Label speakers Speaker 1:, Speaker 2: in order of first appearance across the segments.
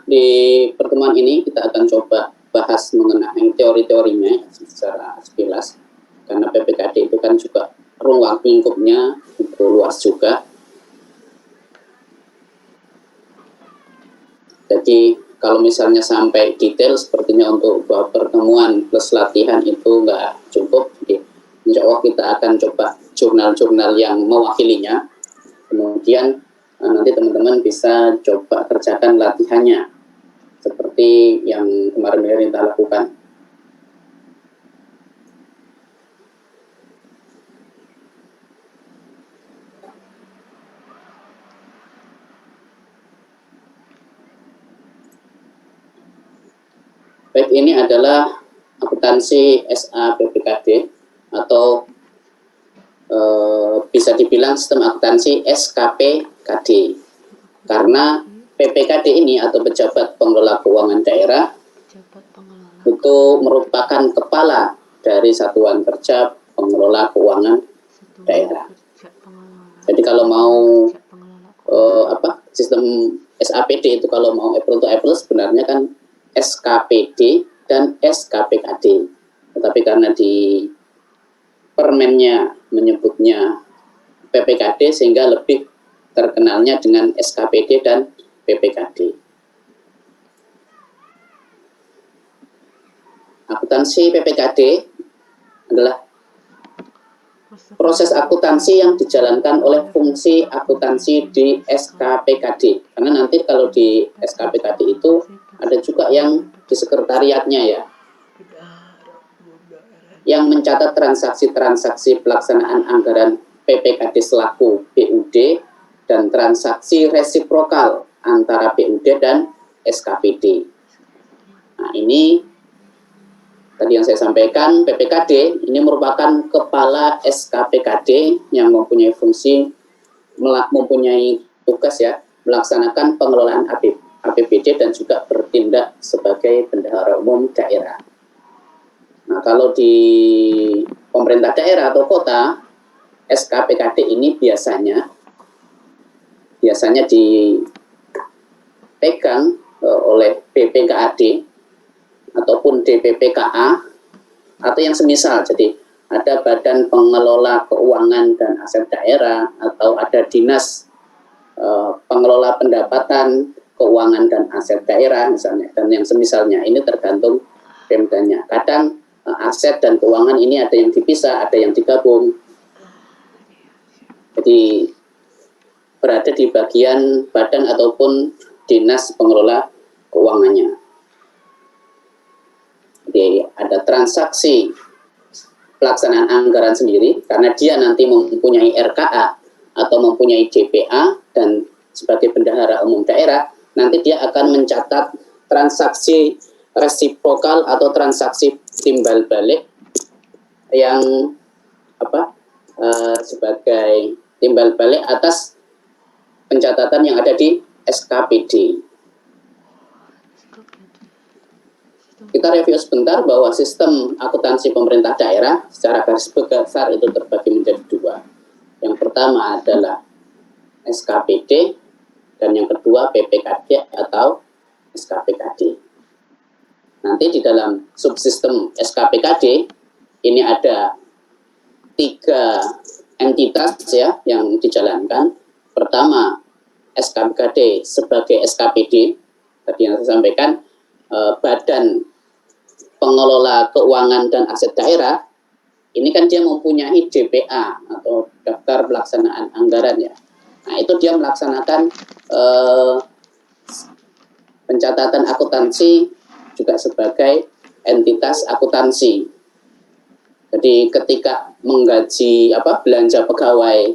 Speaker 1: di pertemuan ini kita akan coba bahas mengenai teori-teorinya secara sekilas, karena PPKD itu kan juga ruang lingkupnya itu luas juga. Jadi kalau misalnya sampai detail sepertinya untuk pertemuan plus latihan itu nggak cukup. Jadi insya Allah kita akan coba jurnal-jurnal yang mewakilinya. Kemudian nanti teman-teman bisa coba kerjakan latihannya seperti yang kemarin kita lakukan. Baik, ini adalah akuntansi SA PPKD atau bisa dibilang sistem akuntansi SKPKD, karena PPKD ini atau pejabat pengelola keuangan daerah itu merupakan kepala dari satuan kerja pengelola keuangan daerah. Jadi kalau mau sistem SAPD itu kalau mau apple to apple sebenarnya kan SKPD dan SKPKD, tetapi karena di permennya menyebutnya PPKD sehingga lebih terkenalnya dengan SKPD dan PPKD. Akuntansi PPKD adalah proses akuntansi yang dijalankan oleh fungsi akuntansi di SKPKD. Karena nanti kalau di SKPKD itu ada juga yang di sekretariatnya ya, yang mencatat transaksi-transaksi pelaksanaan anggaran PPKD selaku BUD dan transaksi resiprokal antara BUD dan SKPD. Nah, ini tadi yang saya sampaikan, PPKD ini merupakan kepala SKPKD yang mempunyai fungsi, mempunyai tugas ya, melaksanakan pengelolaan APBD dan juga bertindak sebagai bendahara umum daerah. Nah, kalau di pemerintah daerah atau kota, SKPKD ini biasanya dipegang oleh BPKAD ataupun DPPKA atau yang semisal. Jadi ada Badan Pengelola Keuangan dan Aset Daerah atau ada Dinas Pengelola Pendapatan Keuangan dan Aset Daerah misalnya, dan yang semisalnya. Ini tergantung Pemdanya. Kadang aset dan keuangan ini ada yang dipisah, ada yang digabung. Jadi berada di bagian badan ataupun dinas pengelola keuangannya. Jadi ada transaksi pelaksanaan anggaran sendiri, karena dia nanti mempunyai RKA atau mempunyai DPA dan sebagai bendahara umum daerah, nanti dia akan mencatat transaksi resiprokal atau transaksi timbal balik yang sebagai timbal balik atas pencatatan yang ada di SKPD. Kita review sebentar bahwa sistem akuntansi pemerintah daerah secara garis besar itu terbagi menjadi dua. Yang pertama adalah SKPD dan yang kedua PPKD atau SKPKD. Nanti di dalam subsistem SKPKD ini ada 3 entitas ya yang dijalankan. Pertama, SKPKD sebagai SKPD, tadi yang saya sampaikan, Badan Pengelola Keuangan dan Aset Daerah, ini kan dia mempunyai DPA atau Daftar Pelaksanaan Anggaran ya. Nah, itu dia melaksanakan pencatatan akuntansi juga sebagai entitas akuntansi. Jadi ketika menggaji belanja pegawai,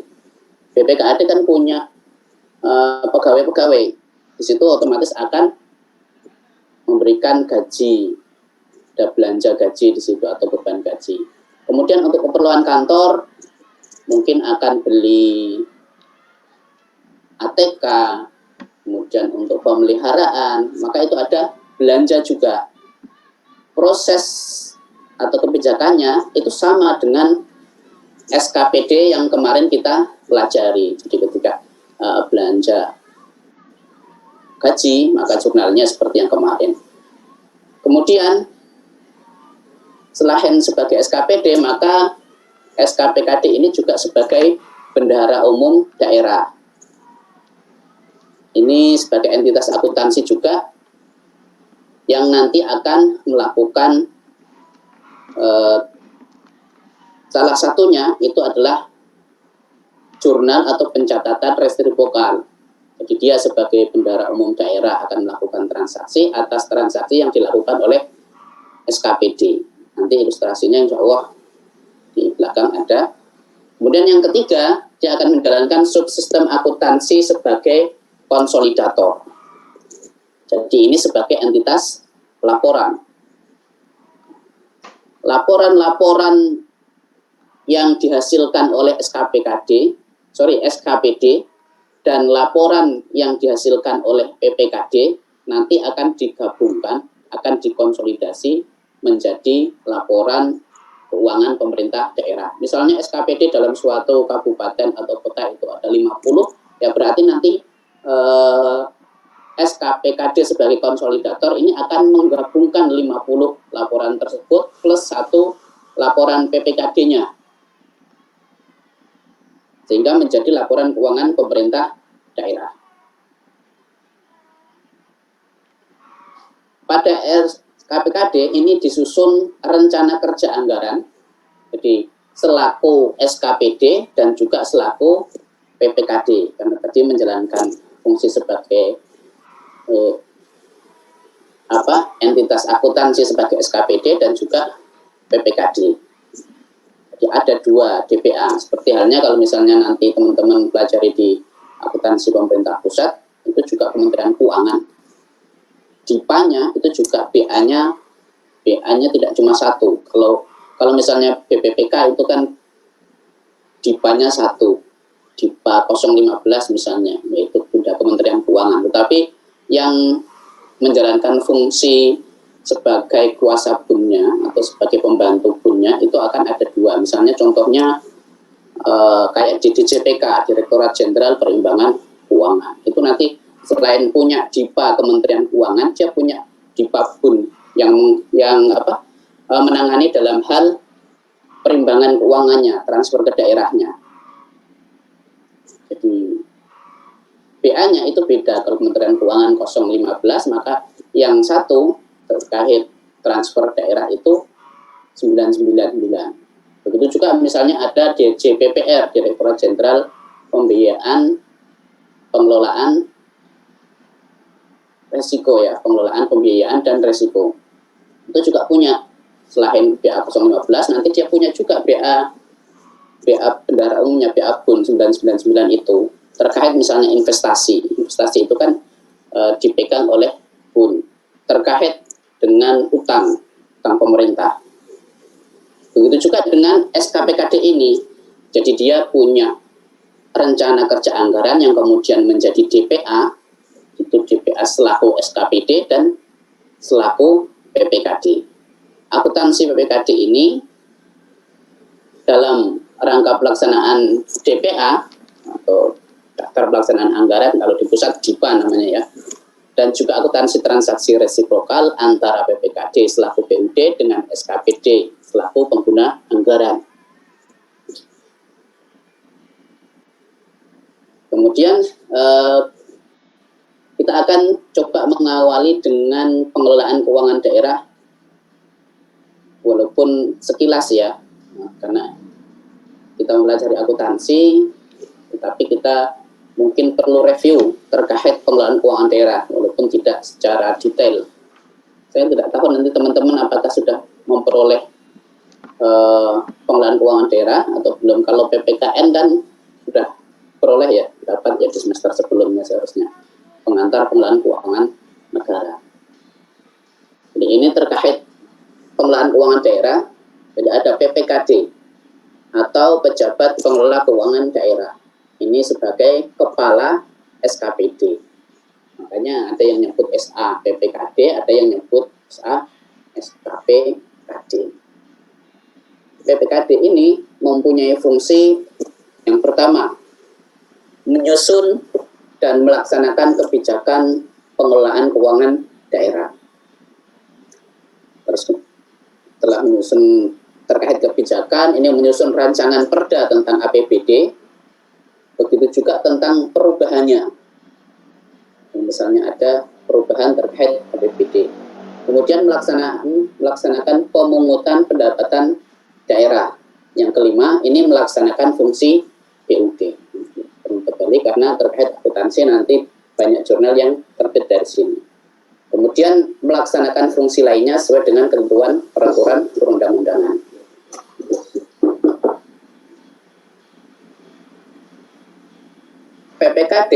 Speaker 1: BPKAD kan punya pegawai-pegawai. Di situ otomatis akan memberikan gaji, ada belanja gaji di situ atau beban gaji. Kemudian untuk keperluan kantor mungkin akan beli ATK, kemudian untuk pemeliharaan, maka itu ada belanja juga. Proses atau kebijakannya itu sama dengan SKPD yang kemarin kita pelajari. Jadi ketika belanja gaji, maka jurnalnya seperti yang kemarin. Kemudian selain sebagai SKPD, maka SKPKD ini juga sebagai bendahara umum daerah. Ini sebagai entitas akuntansi juga yang nanti akan melakukan salah satunya itu adalah jurnal atau pencatatan restribokal. Jadi dia sebagai bendahara umum daerah akan melakukan transaksi atas transaksi yang dilakukan oleh SKPD. Nanti ilustrasinya insya Allah di belakang ada. Kemudian yang ketiga, dia akan menjalankan subsistem akuntansi sebagai konsolidator. Jadi ini sebagai entitas laporan. Laporan-laporan yang dihasilkan oleh SKPD dan laporan yang dihasilkan oleh PPKD nanti akan digabungkan, akan dikonsolidasi menjadi laporan keuangan pemerintah daerah. Misalnya SKPD dalam suatu kabupaten atau kota itu ada 50, ya berarti nanti SKPKD sebagai konsolidator ini akan menggabungkan 50 laporan tersebut plus 1 laporan PPKD-nya, sehingga menjadi laporan keuangan pemerintah daerah. Pada SKPKD ini disusun rencana kerja anggaran, jadi selaku SKPD dan juga selaku PPKD, karena tadi menjalankan fungsi sebagai entitas akuntansi sebagai SKPD dan juga PPKD. Jadi ada 2 DPA, seperti halnya kalau misalnya nanti teman-teman pelajari di akuntansi pemerintah pusat, itu juga Kementerian Keuangan. DIPA-nya itu juga BA-nya tidak cuma 1. Kalau misalnya BPPK itu kan DIPA-nya 1, DIPA 015 misalnya, yaitu Bunda Kementerian Keuangan. Tetapi yang menjalankan fungsi sebagai kuasa bunnya atau sebagai pembantu bunnya itu akan ada 2. Misalnya contohnya kayak di DJPK, Direktorat Jenderal Perimbangan Keuangan. Itu nanti selain punya DIPA Kementerian Keuangan, dia punya DIPA bun yang menangani dalam hal perimbangan keuangannya, transfer ke daerahnya. Jadi BA-nya itu beda. Kalau Kementerian Keuangan 015, maka yang 1 terkait transfer daerah itu 999. Begitu juga misalnya ada DJPPR, Direktorat Jenderal Pembiayaan Pengelolaan Resiko, ya, pengelolaan pembiayaan dan resiko. Itu juga punya, selain BA 015, nanti dia punya juga BA bendahara umumnya, BA BUN 999 itu terkait misalnya investasi. Investasi itu kan dipegang oleh BUN, terkait dengan utang pemerintah. Begitu juga dengan SKPKD ini. Jadi dia punya rencana kerja anggaran yang kemudian menjadi DPA, itu DPA selaku SKPD dan selaku PPKD. Akuntansi PPKD ini dalam rangka pelaksanaan DPA atau daftar pelaksanaan anggaran, kalau di pusat DIPA namanya ya, dan juga akuntansi transaksi resiprokal antara PPKD selaku BUD dengan SKPD selaku pengguna anggaran. Kemudian kita akan coba mengawali dengan pengelolaan keuangan daerah, walaupun sekilas ya, karena kita mempelajari akuntansi, tetapi kita mungkin perlu review terkait pengelolaan keuangan daerah, walaupun tidak secara detail. Saya tidak tahu nanti teman-teman apakah sudah memperoleh pengelolaan keuangan daerah atau belum. Kalau PPKN kan sudah peroleh ya, dapat ya di semester sebelumnya seharusnya, pengantar pengelolaan keuangan negara. Jadi ini terkait pengelolaan keuangan daerah. Jadi ada PPKD atau pejabat pengelola keuangan daerah. Ini sebagai kepala SKPD. Makanya ada yang nyebut SA PPKD, ada yang nyebut SA SKPKD. PPKD ini mempunyai fungsi yang pertama, menyusun dan melaksanakan kebijakan pengelolaan keuangan daerah. Terus telah menyusun terkait kebijakan, ini menyusun rancangan perda tentang APBD, begitu juga tentang perubahannya. Misalnya ada perubahan terkait APBD. Kemudian melaksanakan pemungutan pendapatan daerah. Yang kelima, ini melaksanakan fungsi BUD. Kembali karena terkait akuntansi nanti banyak jurnal yang terbit dari sini. Kemudian melaksanakan fungsi lainnya sesuai dengan ketentuan peraturan perundang-undangan. PPKD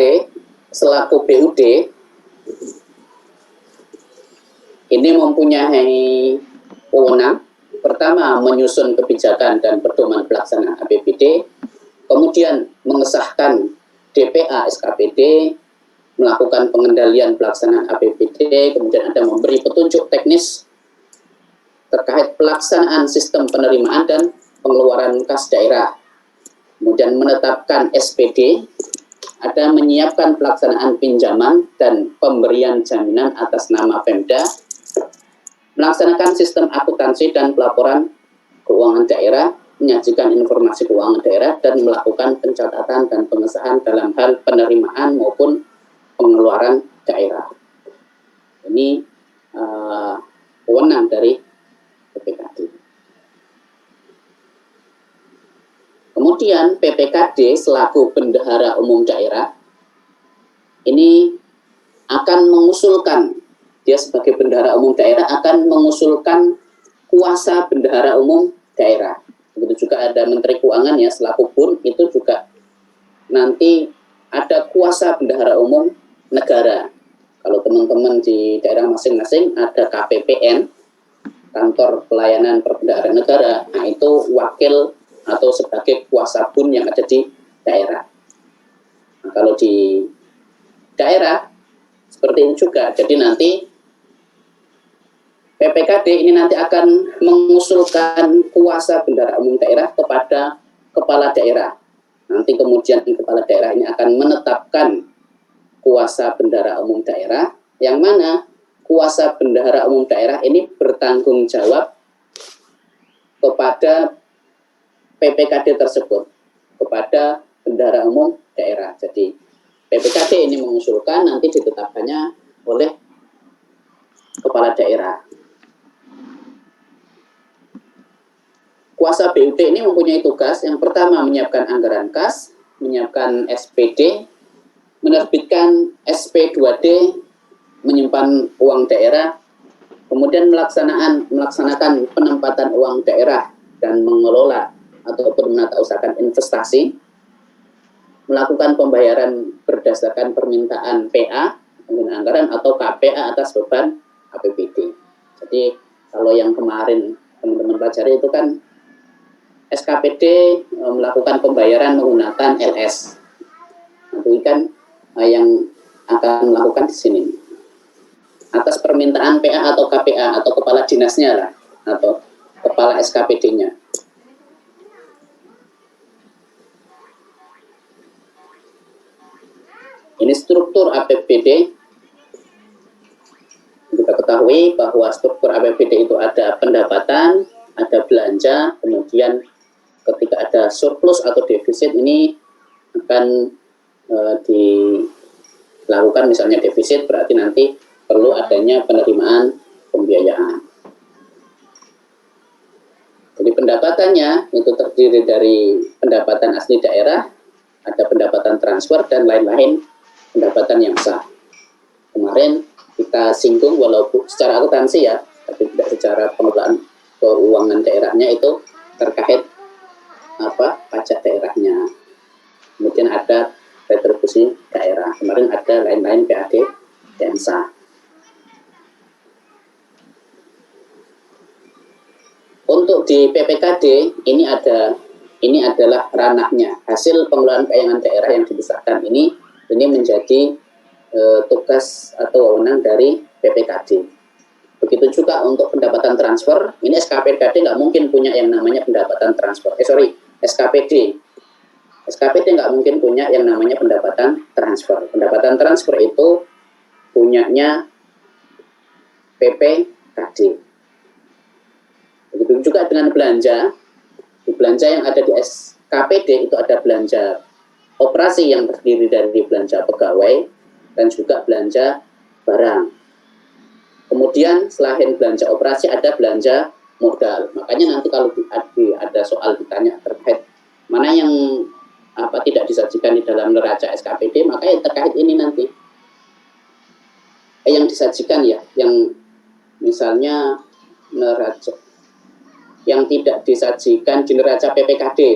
Speaker 1: selaku BUD ini mempunyai wewenang pertama menyusun kebijakan dan pedoman pelaksanaan APBD, kemudian mengesahkan DPA SKPD, melakukan pengendalian pelaksanaan APBD, kemudian ada memberi petunjuk teknis terkait pelaksanaan sistem penerimaan dan pengeluaran kas daerah, kemudian menetapkan SPD, ada menyiapkan pelaksanaan pinjaman dan pemberian jaminan atas nama Pemda, melaksanakan sistem akuntansi dan pelaporan keuangan daerah, menyajikan informasi keuangan daerah, dan melakukan pencatatan dan pengesahan dalam hal penerimaan maupun pengeluaran daerah. Ini wewenang dari PPKD. Kemudian PPKD selaku bendahara umum daerah ini akan mengusulkan, dia sebagai bendahara umum daerah akan mengusulkan kuasa bendahara umum daerah. Begitu juga ada Menteri Keuangan ya selaku BUN, itu juga nanti ada kuasa bendahara umum negara. Kalau teman-teman di daerah masing-masing ada KPPN, Kantor Pelayanan Perbendaharaan Negara, nah itu wakil atau sebagai kuasa BUN yang ada di daerah. Nah, kalau di daerah seperti ini juga, jadi nanti PPKD ini nanti akan mengusulkan kuasa bendahara umum daerah kepada kepala daerah. Nanti kemudian kepala daerah ini akan menetapkan kuasa bendahara umum daerah, yang mana kuasa bendahara umum daerah ini bertanggung jawab kepada PPKD tersebut, kepada bendahara umum daerah. Jadi PPKD ini mengusulkan, nanti ditetapkannya oleh kepala daerah. Kuasa BUD ini mempunyai tugas yang pertama menyiapkan anggaran kas, menyiapkan SPD, menerbitkan SP2D, menyimpan uang daerah, kemudian melaksanakan penempatan uang daerah dan mengelola ataupun menatausahakan investasi, melakukan pembayaran berdasarkan permintaan PA, pengguna anggaran, atau KPA atas beban APBD. Jadi kalau yang kemarin teman-teman pelajari itu kan SKPD melakukan pembayaran menggunakan LS. Nanti kan yang akan melakukan di sini atas permintaan PA atau KPA atau kepala dinasnya lah, atau kepala SKPD-nya. Ini struktur APBD. Kita ketahui bahwa struktur APBD itu ada pendapatan, ada belanja, kemudian ketika ada surplus atau defisit ini akan dilakukan, misalnya defisit berarti nanti perlu adanya penerimaan pembiayaan. Jadi pendapatannya itu terdiri dari pendapatan asli daerah, ada pendapatan transfer, dan lain-lain pendapatan yang sah. Kemarin kita singgung walaupun secara akuntansi ya, tapi tidak secara pengelolaan keuangan daerahnya itu terkait pajak daerahnya. Kemudian ada retribusi daerah. Kemarin ada lain-lain PAD dan sah. Untuk di PPKD ini adalah ranahnya. Hasil pengelolaan keuangan daerah yang dibesarkan ini menjadi tugas atau wewenang dari PPKD. Begitu juga untuk pendapatan transfer, ini SKPD nggak mungkin punya yang namanya pendapatan transfer. SKPD nggak mungkin punya yang namanya pendapatan transfer. Pendapatan transfer itu punyanya PPKD. Begitu juga dengan belanja. Di belanja yang ada di SKPD itu ada belanja operasi yang terdiri dari belanja pegawai dan juga belanja barang. Kemudian selain belanja operasi ada belanja modal. Makanya nanti kalau ada soal ditanya terkait mana yang tidak disajikan di dalam neraca SKPD, maka yang terkait ini nanti yang disajikan ya, yang misalnya neraca yang tidak disajikan di neraca PPKD,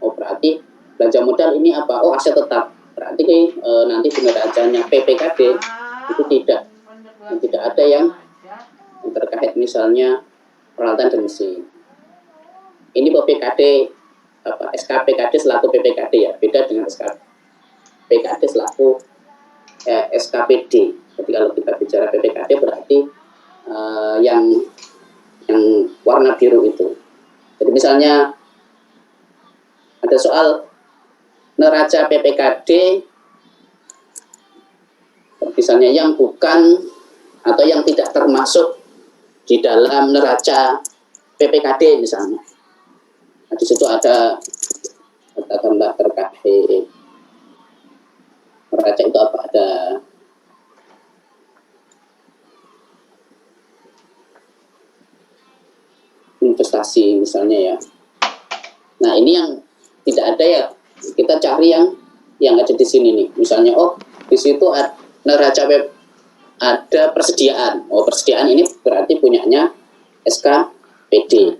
Speaker 1: berarti belanja modal ini apa? Oh, aset tetap. Berarti nanti di neracanya PPKD itu tidak ada yang terkait misalnya peralatan dan mesin. Ini PPKD SKPKD selaku PPKD ya, beda dengan SKPKD selaku SKPD. Jadi kalau kita bicara PPKD berarti yang warna biru itu. Jadi misalnya ada soal neraca PPKD, misalnya yang bukan atau yang tidak termasuk di dalam neraca PPKD misalnya. Nah, di situ ada katakanlah terkait neraca itu apa? Ada investasi misalnya ya. Nah, ini yang tidak ada ya, kita cari yang ada di sini nih. Misalnya, oh, di situ ada neraca ada persediaan. Oh, persediaan ini berarti punyanya SKPD.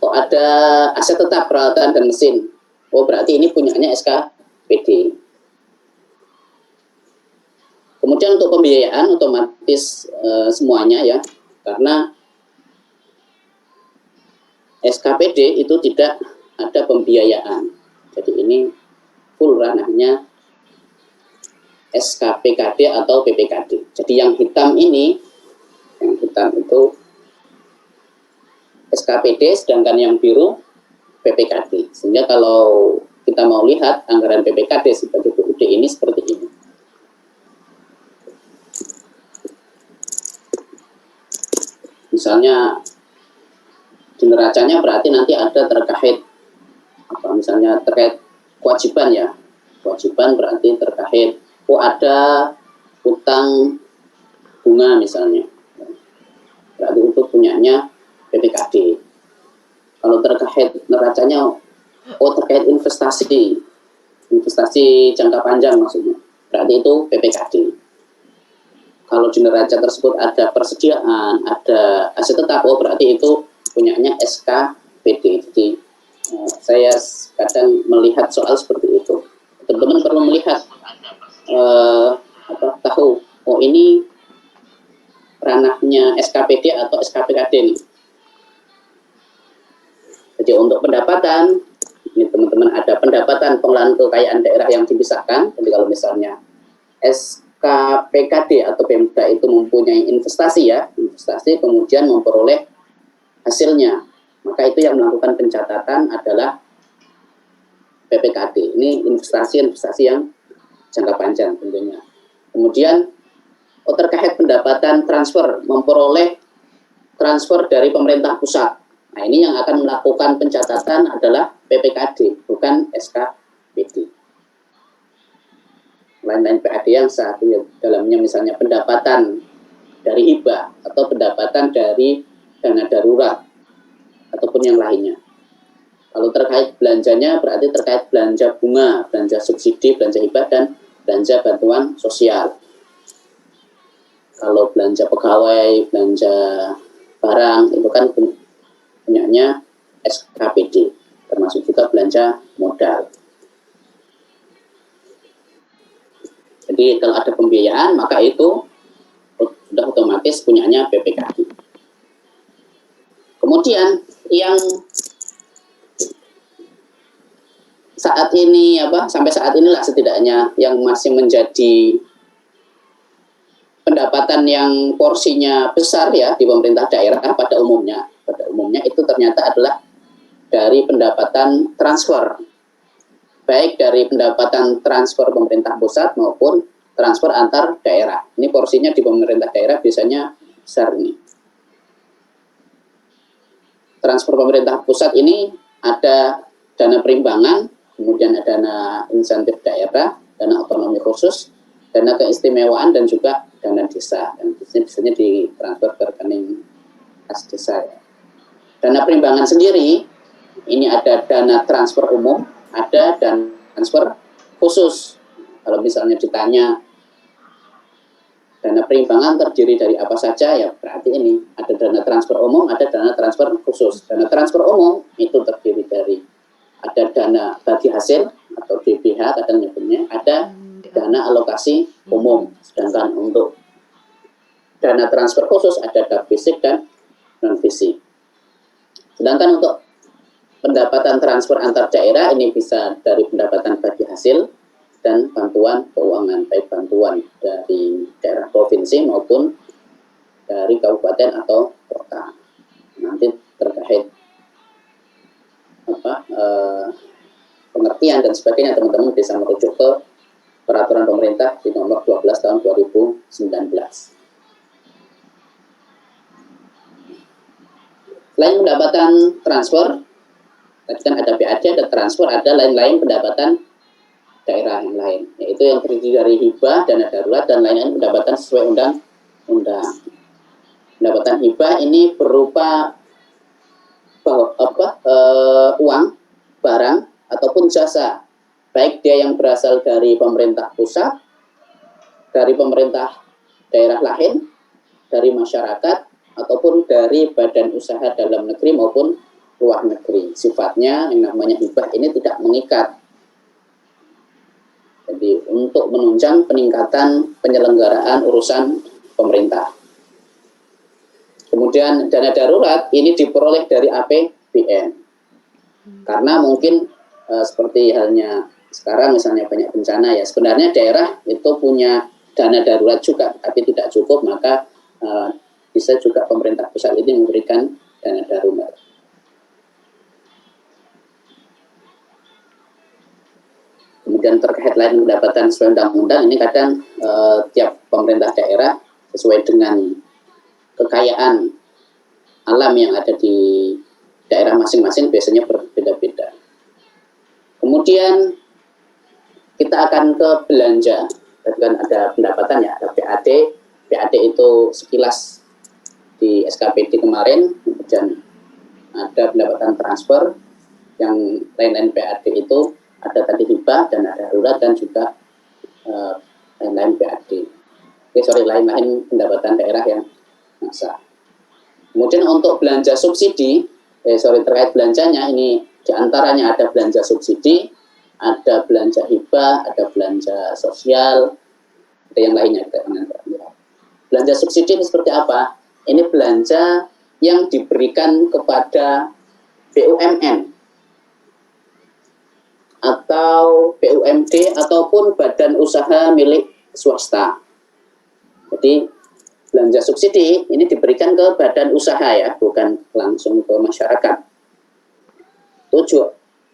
Speaker 1: Oh, ada aset tetap peralatan dan mesin. Oh, berarti ini punyanya SKPD. Kemudian untuk pembiayaan otomatis semuanya ya, karena SKPD itu tidak ada pembiayaan. Jadi ini full ranahnya SKPKD atau PPKD. Jadi yang hitam ini, yang hitam itu SKPD, sedangkan yang biru PPKD. Sehingga kalau kita mau lihat anggaran PPKD sebagai BUD ini seperti ini. Misalnya di neracanya berarti nanti ada terkait misalnya terkait kewajiban ya. Kewajiban berarti terkait ada utang bunga misalnya. Berarti itu punyanya PPKD. Kalau terkait neracanya terkait investasi jangka panjang maksudnya. Berarti itu PPKD. Kalau di neraca tersebut ada persediaan, ada aset tetap, berarti itu punyanya SKPD. Jadi saya kadang melihat soal seperti itu. Teman-teman perlu melihat tahu ini ranahnya SKPD atau SKPKD nih. Jadi untuk pendapatan, ini teman-teman ada pendapatan pengelolaan kekayaan daerah yang dipisahkan. Jadi kalau misalnya SKPKD atau Pemda itu mempunyai investasi ya, investasi kemudian memperoleh hasilnya, maka itu yang melakukan pencatatan adalah PPKD. Ini investasi yang jangka panjang tentunya. Kemudian terkait pendapatan transfer, memperoleh transfer dari pemerintah pusat. Nah, ini yang akan melakukan pencatatan adalah PPKD, bukan SKPD. Lain-lain PAD yang saat ini dalamnya misalnya pendapatan dari hibah atau pendapatan dari dana darurat ataupun yang lainnya. Kalau terkait belanjanya berarti terkait belanja bunga, belanja subsidi, belanja hibah, dan belanja bantuan sosial. Kalau belanja pegawai, belanja barang itu kan punyanya SKPD, termasuk juga belanja modal. Jadi kalau ada pembiayaan maka itu sudah otomatis punyanya PPKD. Kemudian yang saat ini sampai saat inilah setidaknya yang masih menjadi pendapatan yang porsinya besar ya di pemerintah daerah pada umumnya itu ternyata adalah dari pendapatan transfer, baik dari pendapatan transfer pemerintah pusat maupun transfer antar daerah. Ini porsinya di pemerintah daerah biasanya besar ini. Transfer pemerintah pusat ini ada dana perimbangan, kemudian ada dana insentif daerah, dana otonomi khusus, dana keistimewaan, dan juga dana desa. Dan biasanya ditransfer ke rekening kas desa. Dana perimbangan sendiri, ini ada dana transfer umum, ada dan transfer khusus. Kalau misalnya ditanya dana perimbangan terdiri dari apa saja, ya berarti ini ada dana transfer umum, ada dana transfer khusus. Dana transfer umum itu terdiri dari ada dana bagi hasil atau DBH kadang nyebutnya, ada dana alokasi umum. Sedangkan untuk dana transfer khusus ada dana fisik dan non fisik. Sedangkan untuk pendapatan transfer antar daerah ini bisa dari pendapatan bagi hasil dan bantuan keuangan, baik bantuan dari daerah provinsi maupun dari kabupaten atau kota. Nanti terkait pengertian dan sebagainya, teman-teman bisa merujuk ke peraturan pemerintah di nomor 12 tahun 2019. Selain pendapatan transfer, tadi kan ada PAD, ada transfer, ada lain-lain pendapatan daerah yang lain, yaitu yang terdiri dari hibah, dana darurat, dan lain-lain pendapatan sesuai undang-undang. Pendapatan hibah ini berupa uang, barang, ataupun jasa, baik dia yang berasal dari pemerintah pusat, dari pemerintah daerah lain, dari masyarakat, ataupun dari badan usaha dalam negeri maupun luar negeri. Sifatnya yang namanya hibah ini tidak mengikat. Jadi untuk menunjang peningkatan penyelenggaraan urusan pemerintah. Kemudian dana darurat ini diperoleh dari APBN. Karena mungkin seperti halnya sekarang misalnya banyak bencana ya, sebenarnya daerah itu punya dana darurat juga, tapi tidak cukup, maka bisa juga pemerintah pusat ini memberikan dana darurat. Kemudian terkait lain pendapatan sesuai undang-undang, ini kadang tiap pemerintah daerah sesuai dengan kekayaan alam yang ada di daerah masing-masing biasanya berbeda-beda. Kemudian kita akan ke belanja. Tadi kan ada pendapatan ya, ada PAD. PAD itu sekilas di SKPD kemarin, kemudian ada pendapatan transfer, yang lain-lain PAD itu ada tadi hibah, dana darurat, dan juga lain-lain PAD. Lain-lain pendapatan daerah yang sah. Kemudian untuk belanja subsidi, terkait belanjanya ini diantaranya ada belanja subsidi, ada belanja hibah, ada belanja sosial, ada yang lainnya. Belanja subsidi ini seperti apa? Ini belanja yang diberikan kepada BUMN atau BUMD ataupun badan usaha milik swasta. Jadi belanja subsidi ini diberikan ke badan usaha ya, bukan langsung ke masyarakat.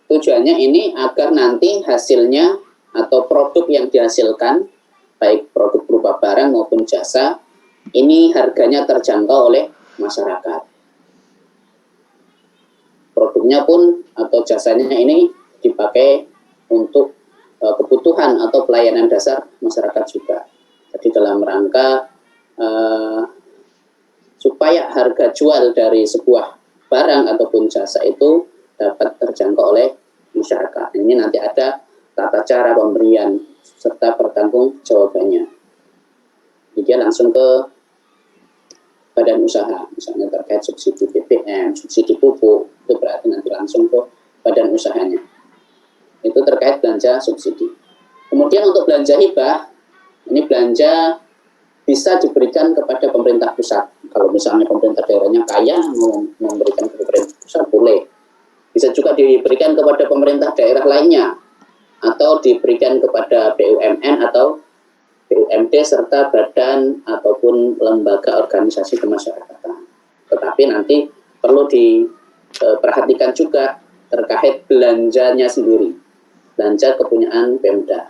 Speaker 1: Tujuannya ini agar nanti hasilnya atau produk yang dihasilkan, baik produk berupa barang maupun jasa, ini harganya terjangkau oleh masyarakat. Produknya pun atau jasanya ini dipakai untuk kebutuhan atau pelayanan dasar masyarakat juga. Jadi dalam rangka supaya harga jual dari sebuah barang ataupun jasa itu dapat terjangkau oleh masyarakat. Ini nanti ada tata cara pemberian serta bertanggung jawabannya. Jadi dia langsung ke badan usaha, misalnya terkait subsidi BBM, subsidi pupuk, itu berarti nanti langsung ke badan usahanya. Itu terkait belanja subsidi. Kemudian untuk belanja hibah, ini belanja bisa diberikan kepada pemerintah pusat. Kalau misalnya pemerintah daerahnya kaya, mau memberikan ke pemerintah pusat, boleh. Bisa juga diberikan kepada pemerintah daerah lainnya, atau diberikan kepada BUMN atau BUMD serta badan ataupun lembaga organisasi kemasyarakatan. Tetapi nanti perlu diperhatikan juga terkait belanjanya sendiri. belanja kepunyaan Pemda.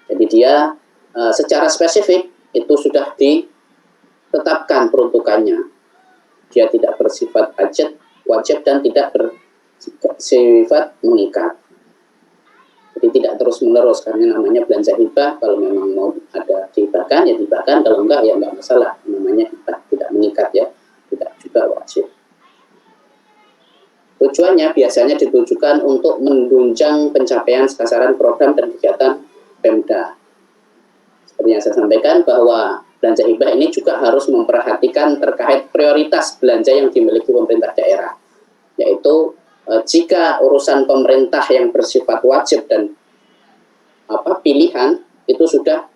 Speaker 1: Jadi dia secara spesifik itu sudah ditetapkan peruntukannya. Dia tidak bersifat wajib dan tidak bersifat mengikat. Jadi tidak terus-menerus, karena namanya belanja hibah. Kalau memang mau ada dihibahkan ya dihibahkan, kalau enggak ya enggak masalah. Namanya hibah, tidak mengikat ya, tidak juga wajib. Tujuannya biasanya ditujukan untuk menunjang pencapaian sasaran program dan kegiatan Pemda. Seperti yang saya sampaikan bahwa belanja hibah ini juga harus memperhatikan terkait prioritas belanja yang dimiliki pemerintah daerah, yaitu jika urusan pemerintah yang bersifat wajib dan pilihan itu sudah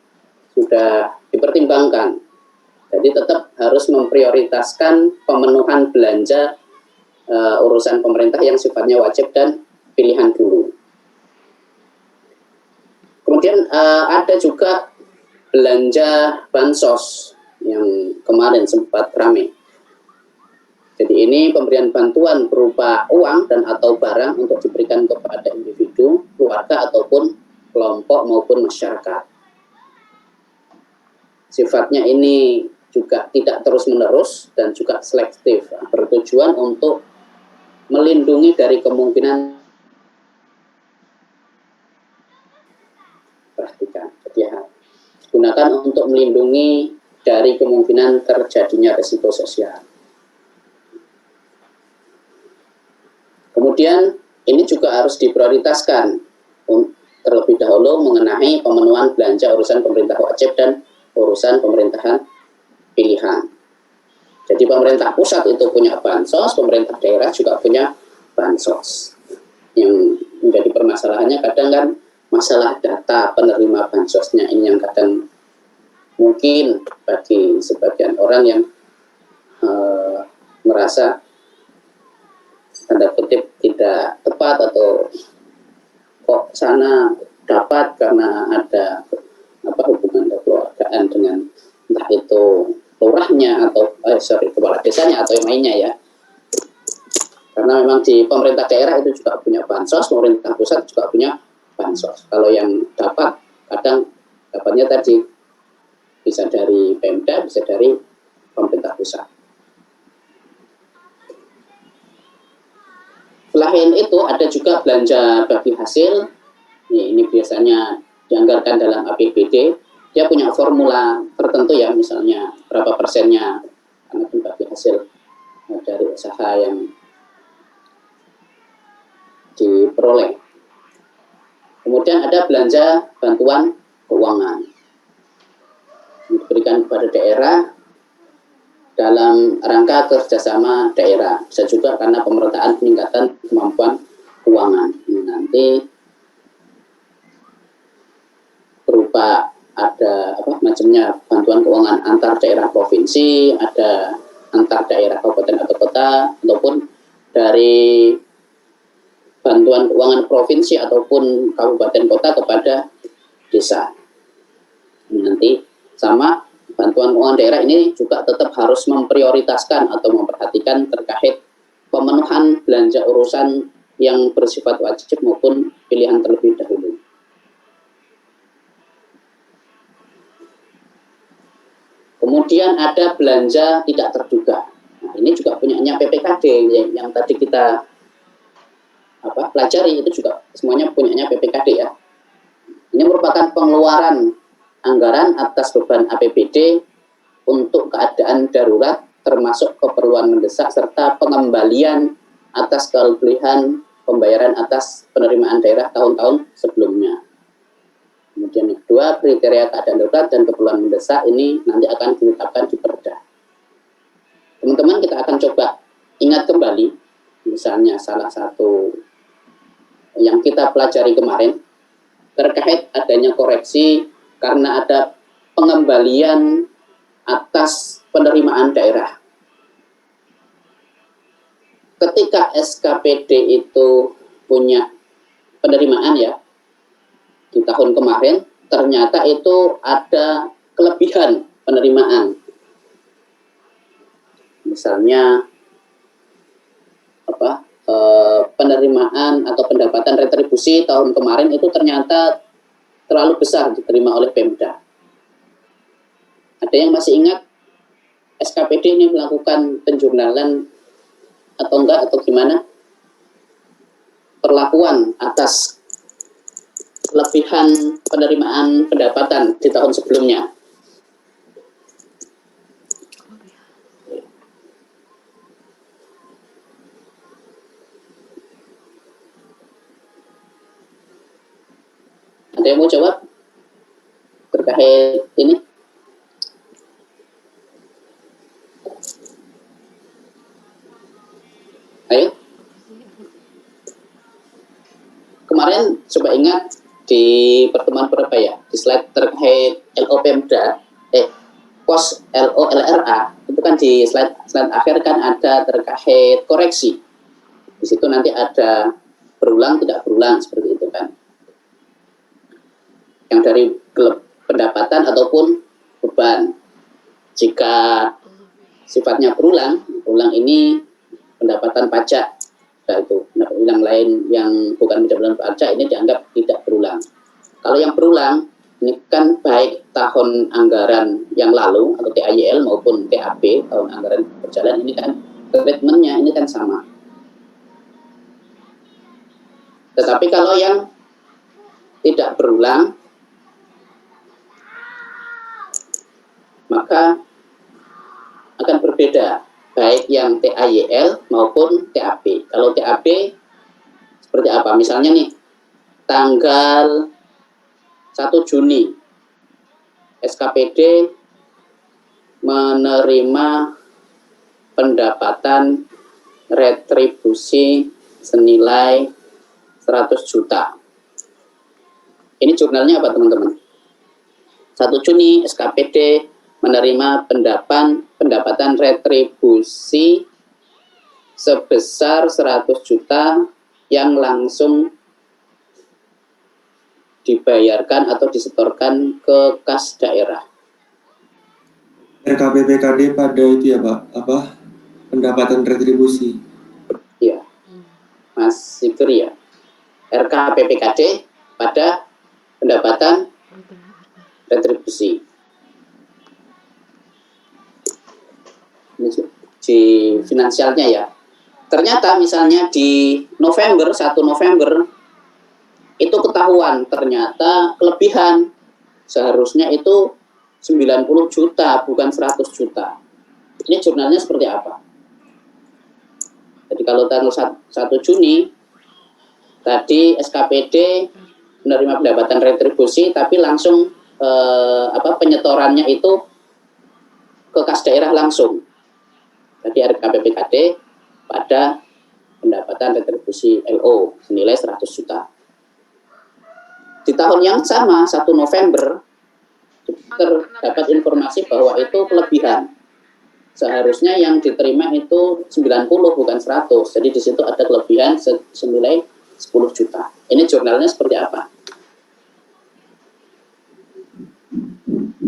Speaker 1: dipertimbangkan. Jadi tetap harus memprioritaskan pemenuhan belanja urusan pemerintah yang sifatnya wajib dan pilihan dulu. Kemudian ada juga belanja bansos yang kemarin sempat ramai. Jadi ini pemberian bantuan berupa uang dan atau barang untuk diberikan kepada individu, keluarga ataupun kelompok maupun masyarakat. Sifatnya ini juga tidak terus-menerus dan juga selektif, bertujuan untuk melindungi dari kemungkinan digunakan untuk melindungi dari kemungkinan terjadinya risiko sosial. Kemudian ini juga harus diprioritaskan terlebih dahulu mengenai pemenuhan belanja urusan pemerintah wajib dan urusan pemerintahan pilihan. Jadi pemerintah pusat itu punya bansos, pemerintah daerah juga punya bansos. Yang menjadi permasalahannya kadang kan masalah data penerima bansosnya ini yang kadang mungkin bagi sebagian orang yang merasa tanda kutip tidak tepat atau kok sana dapat karena ada hubungan kekeluargaan dengan entah itu lurahnya atau kepala desanya atau yang lainnya ya. Karena memang di pemerintah daerah itu juga punya bansos, pemerintah pusat juga punya bansos. Kalau yang dapat kadang dapatnya tadi bisa dari Pemda, bisa dari pemerintah pusat. Selain itu ada juga belanja bagi hasil. Ini biasanya dianggarkan dalam APBD. Dia punya formula tertentu ya, misalnya berapa persennya karena bagi hasil dari usaha yang diperoleh. Kemudian ada belanja bantuan keuangan diberikan kepada daerah dalam rangka kerjasama daerah, bisa juga karena pemerataan peningkatan kemampuan keuangan. Ini nanti berupa ada macamnya bantuan keuangan antar daerah provinsi, ada antar daerah kabupaten atau kota, ataupun dari bantuan keuangan provinsi ataupun kabupaten kota kepada desa. Ini nanti sama bantuan keuangan daerah ini juga tetap harus memprioritaskan atau memperhatikan terkait pemenuhan belanja urusan yang bersifat wajib maupun pilihan terlebih dahulu. Kemudian ada belanja tidak terduga. Nah, ini juga punyanya PPKD yang tadi kita pelajari, itu juga semuanya punyanya PPKD ya. Ini merupakan pengeluaran anggaran atas beban APBD untuk keadaan darurat termasuk keperluan mendesak serta pengembalian atas kelebihan pembayaran atas penerimaan daerah tahun-tahun sebelumnya. Kemudian yang kedua, kriteria keadaan darurat dan keperluan mendesak ini nanti akan ditetapkan di Perda. Teman-teman, kita akan coba ingat kembali, misalnya salah satu yang kita pelajari kemarin terkait adanya koreksi karena ada pengembalian atas penerimaan daerah. Ketika SKPD itu punya penerimaan ya, di tahun kemarin ternyata itu ada kelebihan penerimaan. Misalnya penerimaan atau pendapatan retribusi tahun kemarin itu ternyata terlalu besar diterima oleh Pemda. Ada yang masih ingat SKPD ini melakukan penjurnalan atau enggak, atau gimana? Perlakuan atas kelebihan penerimaan pendapatan di tahun sebelumnya. Ada yang mau jawab terkait ini? Ayo. Kemarin coba ingat di pertemuan berapa ya? Di slide terkait LO Pemda, pos LO LRA, itu kan di slide akhir kan ada terkait koreksi. Di situ nanti ada berulang, tidak berulang, seperti itu kan. Yang dari pendapatan ataupun beban. Jika sifatnya berulang ini pendapatan pajak, nah itu yang lain yang bukan pendapatan pajak ini dianggap tidak berulang. Kalau yang berulang ini kan baik tahun anggaran yang lalu atau TAYL maupun TAP tahun anggaran berjalan, ini kan treatmentnya ini kan sama. Tetapi kalau yang tidak berulang maka akan berbeda, baik yang TAYL maupun TAP. Kalau TAP seperti apa? Misalnya nih, tanggal 1 Juni SKPD menerima pendapatan retribusi senilai 100 juta. Ini jurnalnya apa teman-teman? 1 Juni SKPD menerima pendapatan retribusi sebesar 100 juta yang langsung dibayarkan atau disetorkan ke kas daerah.
Speaker 2: RKPPKD pada itu ya Pak, pendapatan retribusi.
Speaker 1: Iya, Mas Sigri ya. RKPPKD pada pendapatan retribusi. Di finansialnya ya. Ternyata misalnya di November, 1 November itu ketahuan ternyata kelebihan, seharusnya itu 90 juta bukan 100 juta. Ini jurnalnya seperti apa? Jadi kalau tanggal 1 Juni tadi SKPD menerima pendapatan retribusi tapi langsung penyetorannya itu ke kas daerah langsung. Jadi RKPPKD pada pendapatan retribusi LO senilai 100 juta. Di tahun yang sama, 1 November, terdapat informasi bahwa itu kelebihan. Seharusnya yang diterima itu 90 bukan 100. Jadi di situ ada kelebihan senilai 10 juta. Ini jurnalnya seperti apa?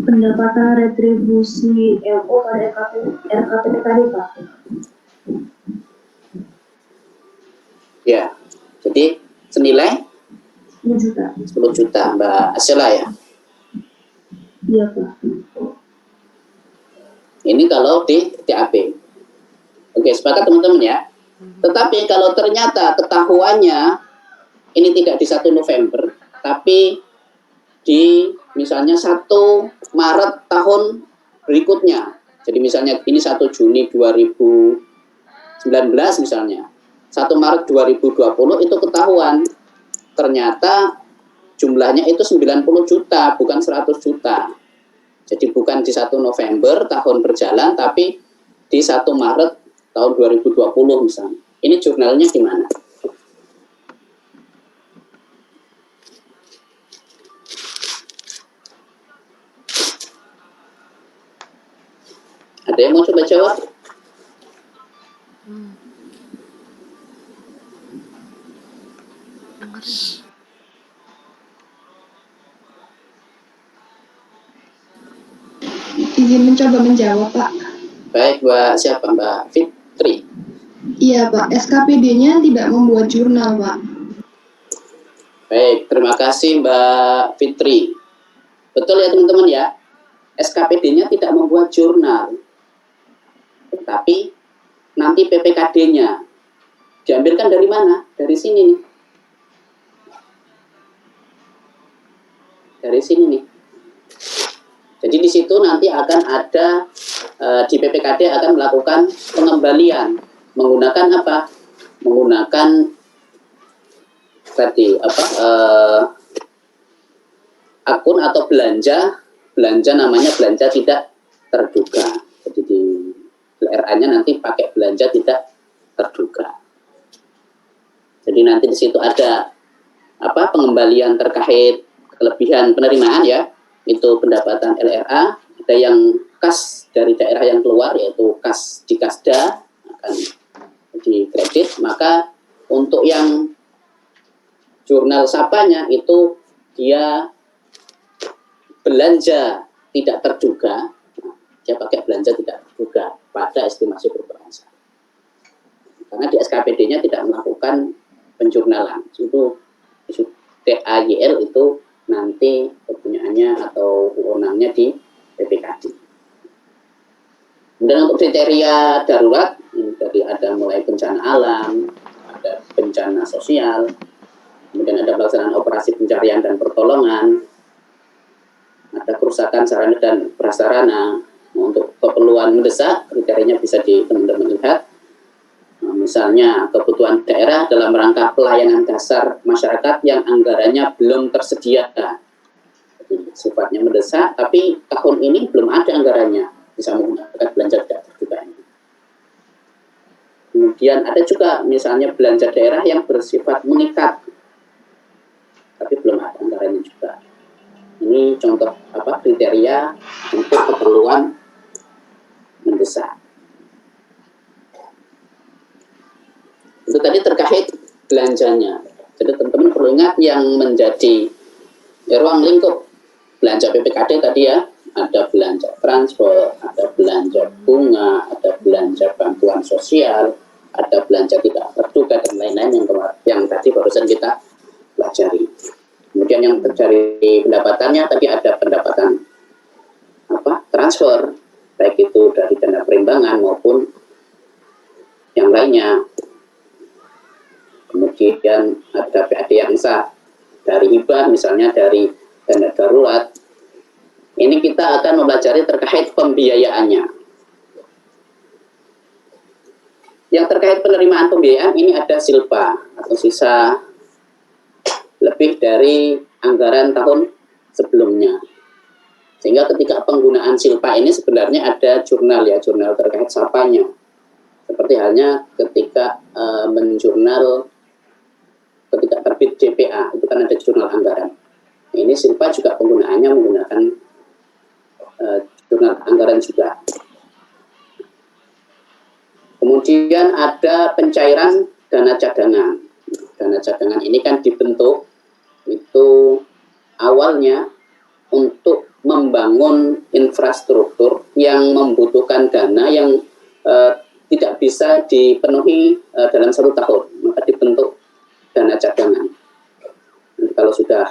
Speaker 3: Pendapatan retribusi LO pada RKPPKD Pak.
Speaker 1: Ya, jadi senilai
Speaker 3: 10 juta.
Speaker 1: 10 juta, Mbak Asela ya?
Speaker 3: Iya Pak.
Speaker 1: Ini kalau di TAP. Oke, sepakat teman-teman ya. Tetapi kalau ternyata ketahuannya ini tidak di 1 November, tapi di misalnya 1 Maret tahun berikutnya. Jadi misalnya ini 1 Juni 2019 misalnya. 1 Maret 2020 itu ketahuan. Ternyata jumlahnya itu 90 juta, bukan 100 juta. Jadi bukan di 1 November tahun berjalan, tapi di 1 Maret tahun 2020 misalnya. Ini jurnalnya gimana? Ada yang mau coba jawab?
Speaker 3: Izin mencoba menjawab Pak.
Speaker 1: Baik, Mbak siapa? Mbak Fitri.
Speaker 3: Iya Pak, SKPD-nya tidak membuat jurnal Pak.
Speaker 1: Baik, terima kasih Mbak Fitri. Betul ya teman-teman ya, SKPD-nya tidak membuat jurnal, tetapi nanti PPKD-nya diambilkan dari mana? Dari sini nih. Dari sini nih. Jadi di situ nanti akan ada di PPKD akan melakukan pengembalian menggunakan apa? Menggunakan tadi apa? Akun atau belanja namanya belanja tidak terduga. Jadi di LRA-nya nanti pakai belanja tidak terduga. Jadi nanti di situ ada apa? Pengembalian terkait kelebihan penerimaan ya. Itu pendapatan LRA, ada yang kas dari daerah yang keluar yaitu kas di Kasda akan dikredit, maka untuk yang jurnal sapanya itu dia belanja tidak terduga, dia pakai belanja tidak terduga pada estimasi perubahan saham. Karena di SKPD-nya tidak melakukan penjurnalan, itu TAYL itu nanti kepunyaannya atau wewenangnya di PPKD. Kemudian untuk kriteria darurat, ini tadi ada mulai bencana alam, ada bencana sosial, kemudian ada pelaksanaan operasi pencarian dan pertolongan, ada kerusakan sarana dan prasarana. Untuk keperluan mendesak, kriterianya bisa teman-teman lihat. Misalnya kebutuhan daerah dalam rangka pelayanan dasar masyarakat yang anggarannya belum tersedia. Jadi, sifatnya mendesak, tapi tahun ini belum ada anggarannya, bisa menggunakan belanja tidak terduga ini. Kemudian ada juga misalnya belanja daerah yang bersifat mengikat, tapi belum ada anggarannya juga. Ini contoh apa kriteria untuk keperluan mendesak. Itu tadi terkait belanjanya. Jadi teman-teman perlu ingat yang menjadi ruang lingkup belanja PPKD tadi ya, ada belanja transfer, ada belanja bunga, ada belanja bantuan sosial, ada belanja tidak terduga dan lain-lain yang tadi barusan kita pelajari. Kemudian yang terjadi pendapatannya tadi ada pendapatan apa transfer, baik itu dari dana perimbangan maupun yang lainnya. Kemudian ada PAD yang sah dari hibah, misalnya dari dana darurat. Ini kita akan mempelajari terkait pembiayaannya. Yang terkait penerimaan pembiayaan ini ada silpa atau sisa lebih dari anggaran tahun sebelumnya. Sehingga ketika penggunaan silpa ini sebenarnya ada jurnal ya, jurnal terkait sapanya. Seperti halnya ketika menjurnal ketika terbit JPA, itu kan ada jurnal anggaran. Ini silpa juga penggunaannya menggunakan jurnal anggaran juga. Kemudian ada pencairan dana cadangan. Dana cadangan ini kan dibentuk itu awalnya untuk membangun infrastruktur yang membutuhkan dana yang tidak bisa dipenuhi dalam 1 tahun, maka dibentuk dana cadangan. Nanti kalau sudah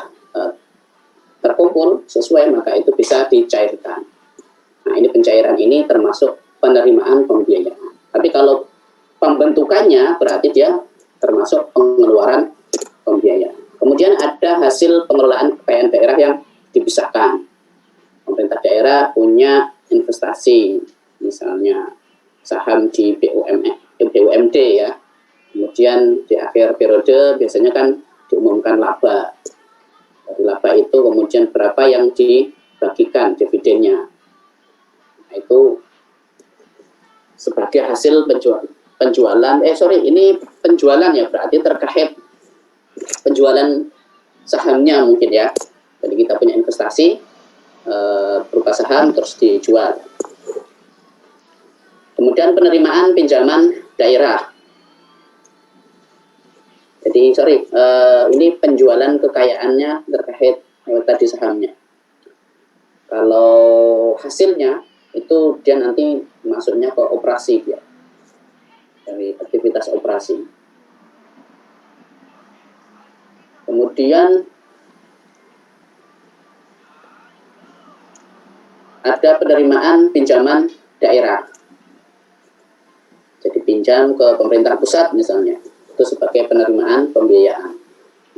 Speaker 1: terkumpul sesuai, maka itu bisa dicairkan. Nah, ini pencairan ini termasuk penerimaan pembiayaan. Tapi kalau pembentukannya berarti dia termasuk pengeluaran pembiayaan. Kemudian ada hasil pengelolaan kekayaan daerah yang dipisahkan. Pemerintah daerah punya investasi, misalnya saham di BUMD ya. Kemudian di akhir periode biasanya kan diumumkan laba. Dari laba itu kemudian berapa yang dibagikan dividennya. Nah, itu sebagai hasil penjualan ya, berarti terkait penjualan sahamnya mungkin ya. Jadi kita punya investasi berupa saham terus dijual. Kemudian penerimaan pinjaman daerah. Jadi ini penjualan kekayaannya terkait tadi sahamnya. Kalau hasilnya itu dia nanti masuknya ke operasi dia. dari aktivitas operasi. Kemudian ada penerimaan pinjaman daerah. Jadi pinjam ke pemerintah pusat misalnya, itu sebagai penerimaan pembiayaan.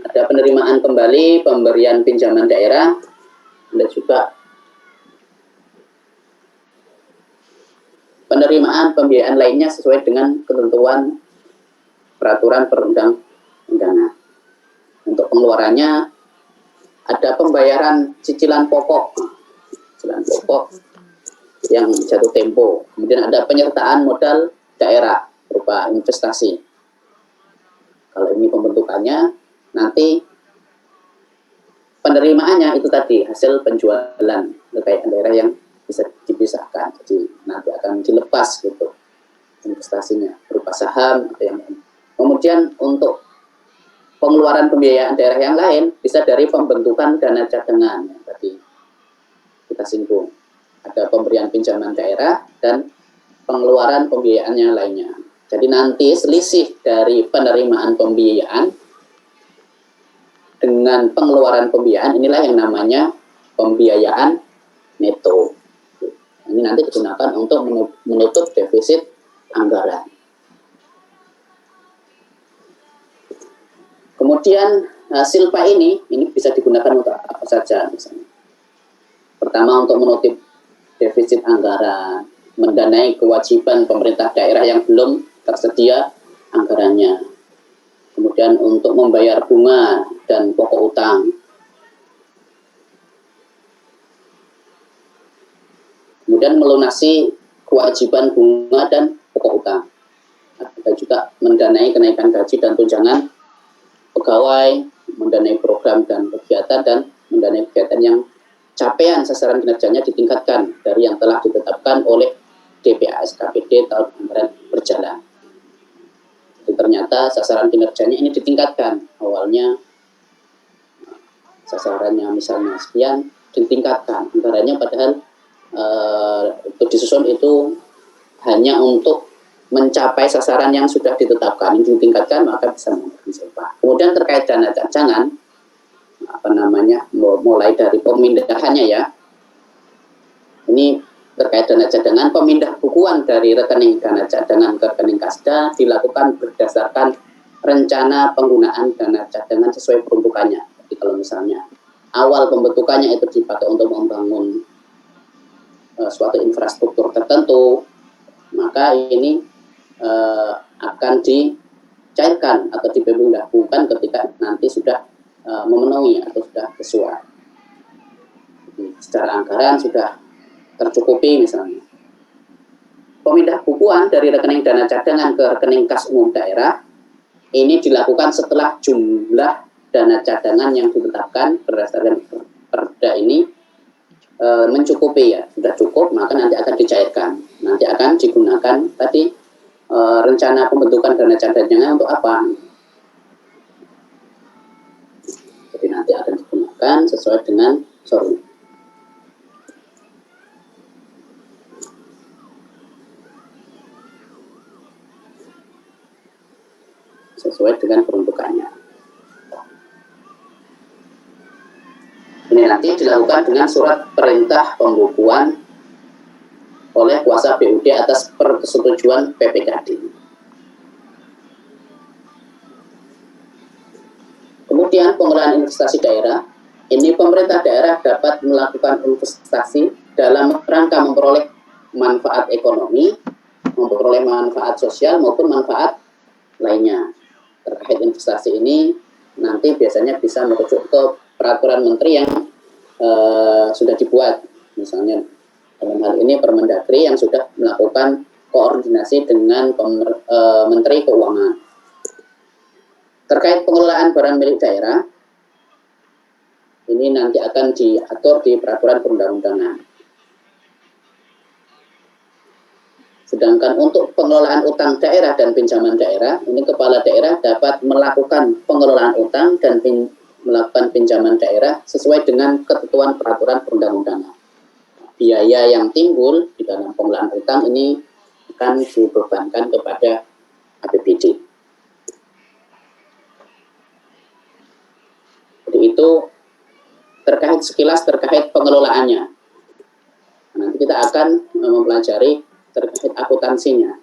Speaker 1: Ada penerimaan kembali pemberian pinjaman daerah, dan juga penerimaan pembiayaan lainnya sesuai dengan ketentuan peraturan perundang-undangan. Untuk pengeluarannya ada pembayaran cicilan pokok yang jatuh tempo. Kemudian ada penyertaan modal daerah berupa investasi. Kalau ini pembentukannya, nanti penerimaannya itu tadi hasil penjualan kekayaan daerah yang bisa dipisahkan. Jadi nanti akan dilepas gitu investasinya berupa saham atau yang lain. Kemudian untuk pengeluaran pembiayaan daerah yang lain bisa dari pembentukan dana cadangan yang tadi kita singgung. Ada pemberian pinjaman daerah dan pengeluaran pembiayaannya lainnya. Jadi nanti selisih dari penerimaan pembiayaan dengan pengeluaran pembiayaan inilah yang namanya pembiayaan neto. Ini nanti digunakan untuk menutup defisit anggaran. Kemudian silpa ini bisa digunakan untuk apa saja misalnya. Pertama untuk menutup defisit anggaran, mendanai kewajiban pemerintah daerah yang belum tersedia anggarannya. Kemudian untuk membayar bunga dan pokok utang. Kemudian melunasi kewajiban bunga dan pokok utang. Ada juga mendanai kenaikan gaji dan tunjangan pegawai, mendanai program dan kegiatan, dan mendanai kegiatan yang capaian sasaran kinerjanya ditingkatkan dari yang telah ditetapkan oleh DPAS KPD tahun anggaran berjalan. Jadi ternyata sasaran kinerjanya ini ditingkatkan. Awalnya sasarannya misalnya sekian, ditingkatkan. Anggarannya padahal itu disusun itu hanya untuk mencapai sasaran yang sudah ditetapkan. Ini ditingkatkan maka bisa menggunakan silpa. Kemudian terkait dana cadangan, mulai dari pemindahannya ya. Ini terkait dana cadangan, pemindah bukuan dari rekening dana cadangan ke rekening Kasda dilakukan berdasarkan rencana penggunaan dana cadangan sesuai peruntukannya. Jadi kalau misalnya awal pembentukannya itu dipakai untuk membangun suatu infrastruktur tertentu, maka ini akan dicairkan atau dipindah bukan ketika nanti sudah memenuhi atau sudah sesuai. Jadi, secara anggaran sudah tercukupi misalnya. Pemindah bukuan dari rekening dana cadangan ke rekening kas umum daerah ini dilakukan setelah jumlah dana cadangan yang ditetapkan berdasarkan perda ini mencukupi ya, sudah cukup maka nanti akan dicairkan. Nanti akan digunakan tadi rencana pembentukan dana cadangan untuk apa? Jadi nanti akan digunakan sesuai dengan sesuai dengan peruntukannya. Ini nanti dilakukan dengan surat perintah pembukuan oleh kuasa BUD atas persetujuan PPKD. Kemudian pengelolaan investasi daerah, ini pemerintah daerah dapat melakukan investasi dalam rangka memperoleh manfaat ekonomi, memperoleh manfaat sosial maupun manfaat lainnya. Terkait investasi ini nanti biasanya bisa merujuk ke peraturan menteri yang sudah dibuat, misalnya dalam hal ini Permendagri yang sudah melakukan koordinasi dengan Menteri Keuangan. Terkait pengelolaan barang milik daerah, ini nanti akan diatur di peraturan perundang-undangan. Sedangkan untuk pengelolaan utang daerah dan pinjaman daerah, ini kepala daerah dapat melakukan pengelolaan utang dan melakukan pinjaman daerah sesuai dengan ketentuan peraturan perundang-undangan. Biaya yang timbul di dalam pengelolaan utang ini akan dibebankan kepada APBD. Jadi itu sekilas terkait pengelolaannya. Nanti kita akan mempelajari terkait akuntansinya.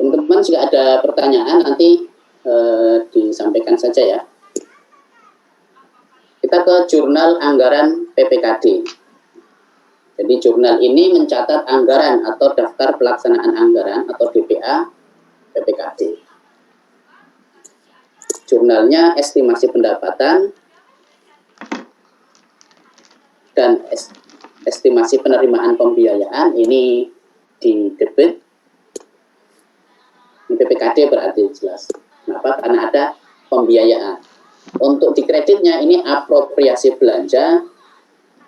Speaker 1: Teman-teman jika ada pertanyaan nanti disampaikan saja ya. Kita ke jurnal anggaran PPKD. Jadi jurnal ini mencatat anggaran atau daftar pelaksanaan anggaran atau DPA PPKD. Jurnalnya estimasi pendapatan dan estimasi penerimaan pembiayaan ini di debit. Ini PPKD berarti jelas. Kenapa? Karena ada pembiayaan. Untuk di kreditnya ini apropriasi belanja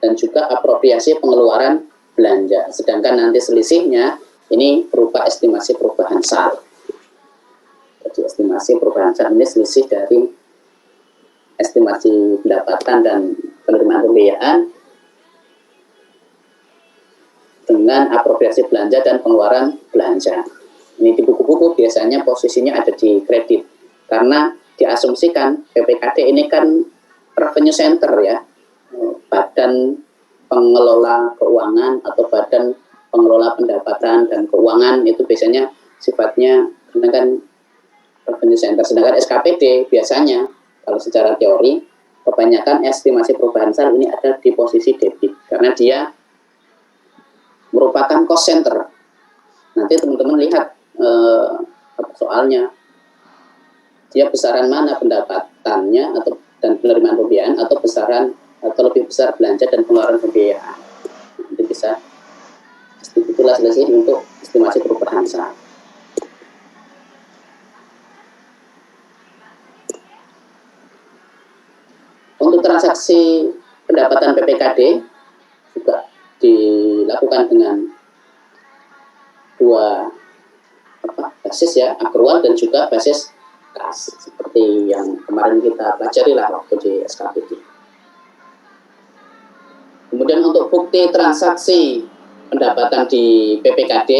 Speaker 1: dan juga apropriasi pengeluaran belanja. Sedangkan nanti selisihnya ini berupa estimasi perubahan SAR. Jadi estimasi perubahan SAR ini selisih dari estimasi pendapatan dan penerimaan pembiayaan dengan apropriasi belanja dan pengeluaran belanja. Ini di buku-buku biasanya posisinya ada di kredit. Karena diasumsikan PPKD ini kan revenue center ya, badan pengelola keuangan atau badan pengelola pendapatan dan keuangan itu biasanya sifatnya kan revenue center. Sedangkan SKPD biasanya kalau secara teori kebanyakan estimasi perubahan SAR ini ada di posisi debit karena dia merupakan cost center. Nanti teman-teman lihat soalnya dia besaran mana pendapatannya atau dan penerimaan pembiayaan atau besaran atau lebih besar belanja dan pengeluaran pembiayaan. Nanti bisa itulah selesai untuk estimasi perubahan SAR. Untuk transaksi pendapatan PPKD juga dilakukan dengan dua basis ya, akrual dan juga basis kas, seperti yang kemarin kita pelajari lah waktu di SKPD. Kemudian untuk bukti transaksi pendapatan di PPKD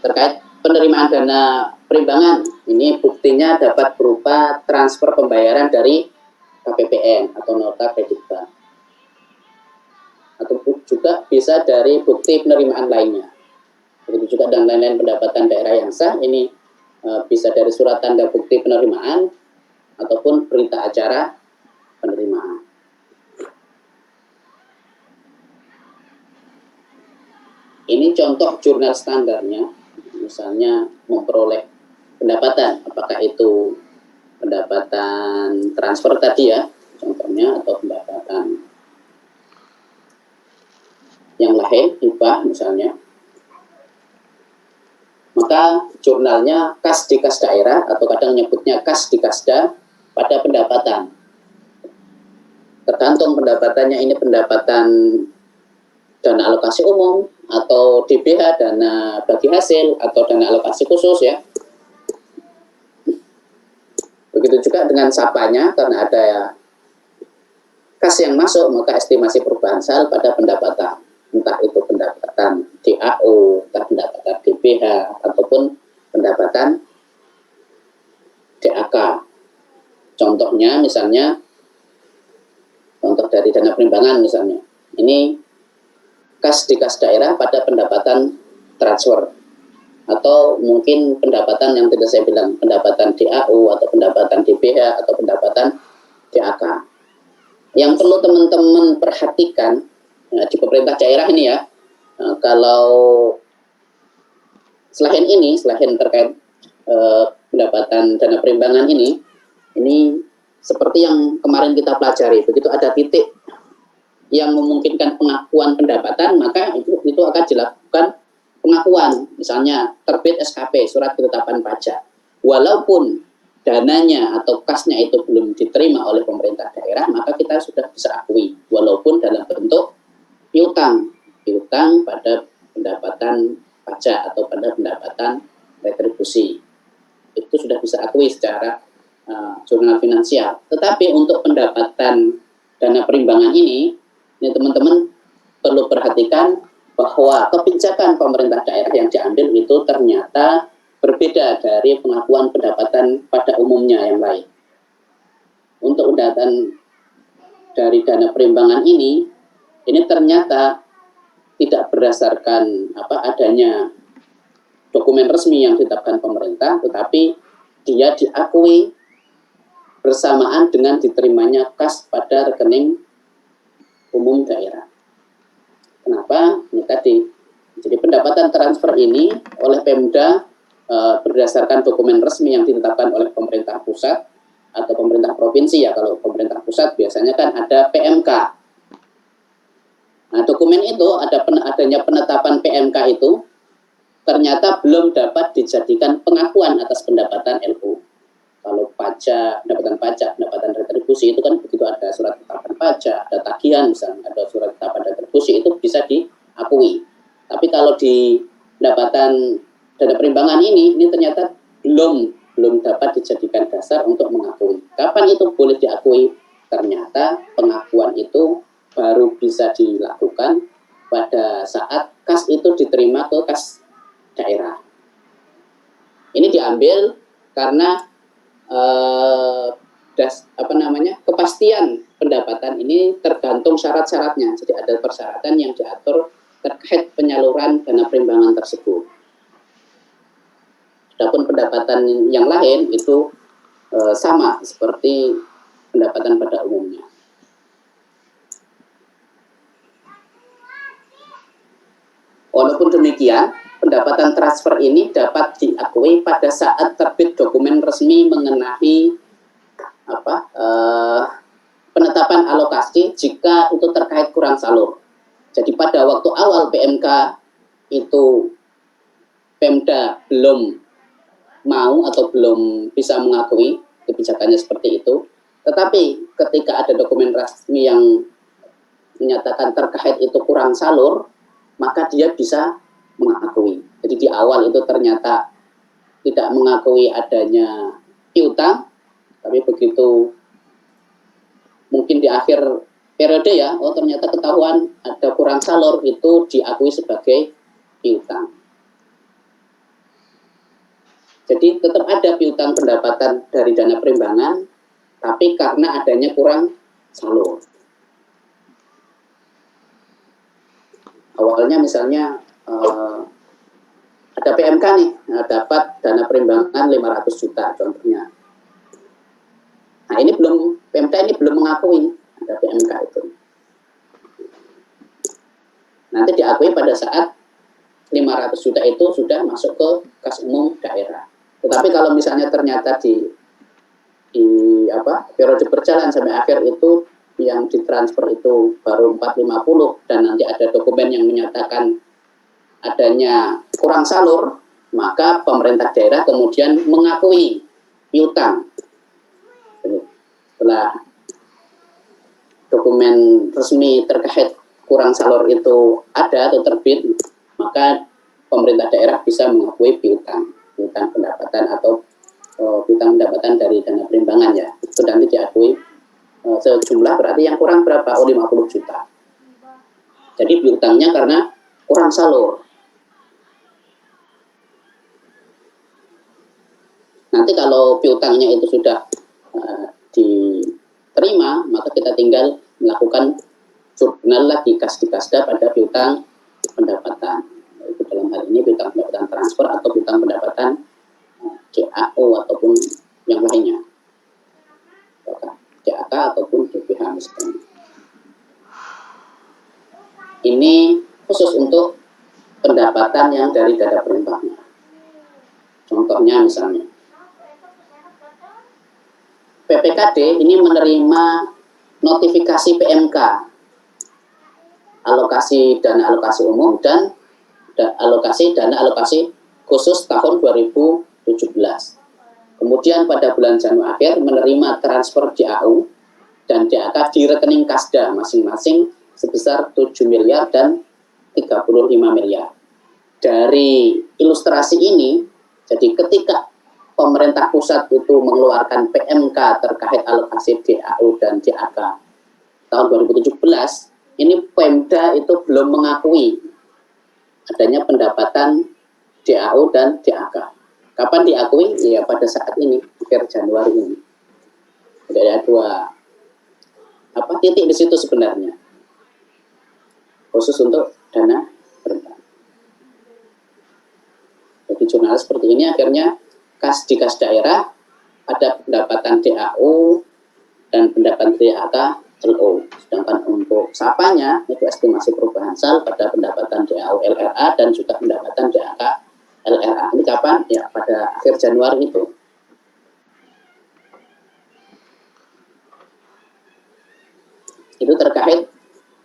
Speaker 1: terkait penerimaan dana perimbangan, ini buktinya dapat berupa transfer pembayaran dari KPPN atau nota kredit bank, atau juga bisa dari bukti penerimaan lainnya. Begitu juga dan lain-lain pendapatan daerah yang sah, ini bisa dari surat tanda bukti penerimaan ataupun berita acara penerimaan. Ini contoh jurnal standarnya, misalnya memperoleh pendapatan, apakah itu pendapatan transfer tadi ya, contohnya, atau pendapatan yang lain, hibah misalnya. Maka jurnalnya kas di kas daerah atau kadang menyebutnya kas di kasda pada pendapatan. Tergantung pendapatannya, ini pendapatan dana alokasi umum atau DBH, dana bagi hasil atau dana alokasi khusus ya. Begitu juga dengan sapanya, karena ada ya kas yang masuk, maka estimasi perubahan SAR pada pendapatan. Entah itu pendapatan DAO, entah pendapatan DBH, ataupun pendapatan DAK. Contohnya misalnya, contoh dari dana perimbangan misalnya, ini kas di kas daerah pada pendapatan transfer, atau mungkin pendapatan yang tidak saya bilang, pendapatan DAO, atau pendapatan DBH, atau pendapatan DAK. Yang perlu teman-teman perhatikan, nah, di pemerintah daerah ini ya, kalau selain terkait pendapatan dana perimbangan ini seperti yang kemarin kita pelajari, begitu ada titik yang memungkinkan pengakuan pendapatan, maka itu akan dilakukan pengakuan, misalnya terbit SKP, surat ketetapan pajak, walaupun dananya atau kasnya itu belum diterima oleh pemerintah daerah, maka kita sudah bisa akui, walaupun dalam bentuk piutang pada pendapatan pajak atau pada pendapatan retribusi. Itu sudah bisa akui secara jurnal finansial. Tetapi untuk pendapatan dana perimbangan ini teman-teman perlu perhatikan bahwa kebijakan pemerintah daerah yang diambil itu ternyata berbeda dari pengakuan pendapatan pada umumnya yang lain. Untuk pendapatan dari dana perimbangan ini ternyata tidak berdasarkan adanya dokumen resmi yang ditetapkan pemerintah, tetapi dia diakui bersamaan dengan diterimanya kas pada rekening umum daerah. Kenapa? Ini tadi. Jadi pendapatan transfer ini oleh Pemda berdasarkan dokumen resmi yang ditetapkan oleh pemerintah pusat atau pemerintah provinsi ya. Kalau pemerintah pusat biasanya kan ada PMK. Nah, dokumen itu adanya penetapan PMK itu ternyata belum dapat dijadikan pengakuan atas pendapatan LU. Kalau pajak, pendapatan retribusi itu kan begitu ada surat ketetapan pajak, ada tagihan misalnya, ada surat ketetapan retribusi itu bisa diakui. Tapi kalau di pendapatan dana perimbangan ini ternyata belum dapat dijadikan dasar untuk mengakui. Kapan itu boleh diakui? Ternyata pengakuan itu baru bisa dilakukan pada saat kas itu diterima ke kas daerah. Ini diambil karena kepastian pendapatan ini tergantung syarat-syaratnya. Jadi ada persyaratan yang diatur terkait penyaluran dana perimbangan tersebut. Adapun pendapatan yang lain itu sama seperti pendapatan pada umumnya. Walaupun demikian, pendapatan transfer ini dapat diakui pada saat terbit dokumen resmi mengenai penetapan alokasi jika itu terkait kurang salur. Jadi pada waktu awal PMK itu Pemda belum mau atau belum bisa mengakui kebijakannya seperti itu. Tetapi ketika ada dokumen resmi yang menyatakan terkait itu kurang salur, maka dia bisa mengakui. Jadi di awal itu ternyata tidak mengakui adanya piutang, tapi begitu mungkin di akhir periode ya, ternyata ketahuan ada kurang salur, itu diakui sebagai piutang. Jadi tetap ada piutang pendapatan dari dana perimbangan, tapi karena adanya kurang salur. Awalnya misalnya ada PMK nih, dapat dana perimbangan 500 juta contohnya. Nah ini PMK ini belum mengakui ada PMK itu. Nanti diakui pada saat 500 juta itu sudah masuk ke kas umum daerah. Tetapi kalau misalnya ternyata di periode berjalan sampai akhir itu yang ditransfer itu baru 450 dan nanti ada dokumen yang menyatakan adanya kurang salur, maka pemerintah daerah kemudian mengakui piutang. Setelah dokumen resmi terkait kurang salur itu ada atau terbit, maka pemerintah daerah bisa mengakui piutang pendapatan atau piutang pendapatan dari dana perimbangan ya. Itu nanti diakui sejumlah berarti yang kurang berapa? 50 juta. Jadi piutangnya karena kurang salur. Nanti kalau piutangnya itu sudah diterima, maka kita tinggal melakukan jurnal lagi kas di kasda pada piutang pendapatan. Itu dalam hal ini piutang pendapatan transfer atau piutang pendapatan JAO ataupun yang lainnya. JAK ataupun DPH misalnya. Ini khusus untuk pendapatan yang dari dana perimbangan. Contohnya misalnya PPKD ini menerima notifikasi PMK alokasi dana alokasi umum dan alokasi dana alokasi khusus tahun 2017. Kemudian pada bulan Januari akhir menerima transfer JAU dan DAK di rekening kasda masing-masing sebesar 7 miliar dan 35 miliar. Dari ilustrasi ini, jadi ketika pemerintah pusat itu mengeluarkan PMK terkait alokasi DAU dan DAK tahun 2017, ini Pemda itu belum mengakui adanya pendapatan DAU dan DAK. Kapan diakui? Ya pada saat ini, akhir Januari ini. Jadi ada dua titik di situ sebenarnya, khusus untuk dana berita. Jadi jurnal seperti ini akhirnya di kas daerah ada pendapatan DAU dan pendapatan DAK LO. Sedangkan untuk sapanya itu estimasi perubahan sal pada pendapatan DAU LRA dan juga pendapatan DAK LRA. Ini kapan? Ya pada akhir Januari itu. Itu terkait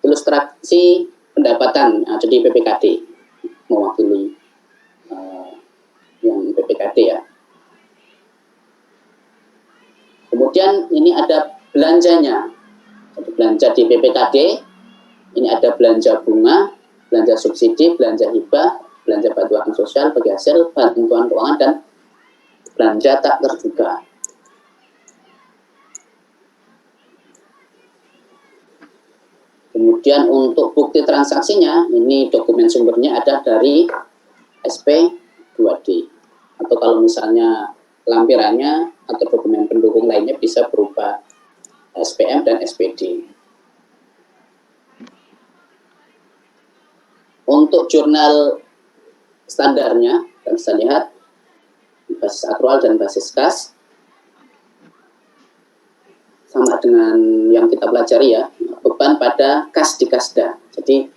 Speaker 1: ilustrasi pendapatan. Nah, jadi PPKD mewakili yang PPKD ya. Kemudian ini ada belanjanya. Jadi belanja di PPKD, ini ada belanja bunga, belanja subsidi, belanja hibah, belanja bantuan sosial bagi hasil bantuan keuangan, dan belanja tak terduga. Kemudian untuk bukti transaksinya, ini dokumen sumbernya ada dari SP2D. Atau kalau misalnya lampirannya atau dokumen pendukung lainnya bisa berupa SPM dan SPD. Untuk jurnal standarnya, dan bisa lihat basis akrual dan basis kas sama dengan yang kita pelajari ya, beban pada kas di kasda. Jadi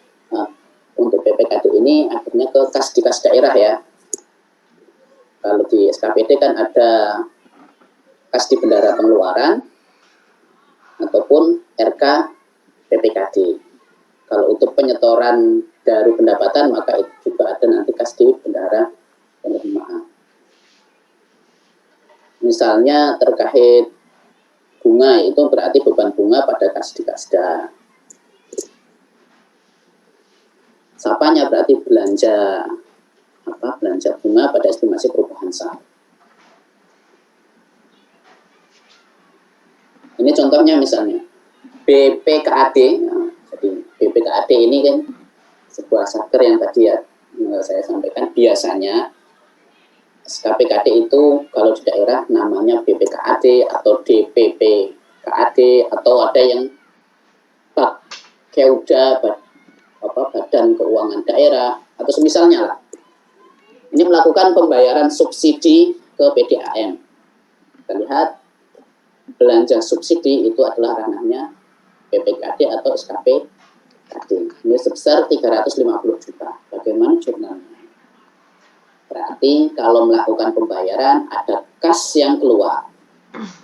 Speaker 1: untuk PPKD ini akhirnya ke kas di kas daerah ya. Kalau di SKPD kan ada kas di bendara pengeluaran ataupun RK PPKD. Kalau untuk penyetoran dari pendapatan maka itu juga ada nanti kas di bendara penerimaan. Misalnya terkait bunga itu berarti beban bunga pada kas di kasda. Sapanya berarti belanja bunga pada estimasi perubahan sal. Ini contohnya misalnya BPKAD. Nah, jadi BPKAD ini kan sebuah satker yang tadi ya saya sampaikan, biasanya SKPKD itu kalau di daerah namanya BPKAD atau DPPKAD atau ada yang Keuda, Badan Keuangan Daerah atau semisalnya lah. Ini melakukan pembayaran subsidi ke PDAM. Kita lihat belanja subsidi itu adalah ranahnya PPKD atau SKPKD. Ini sebesar 350 juta. Bagaimana jurnalnya? Berarti kalau melakukan pembayaran ada kas yang keluar,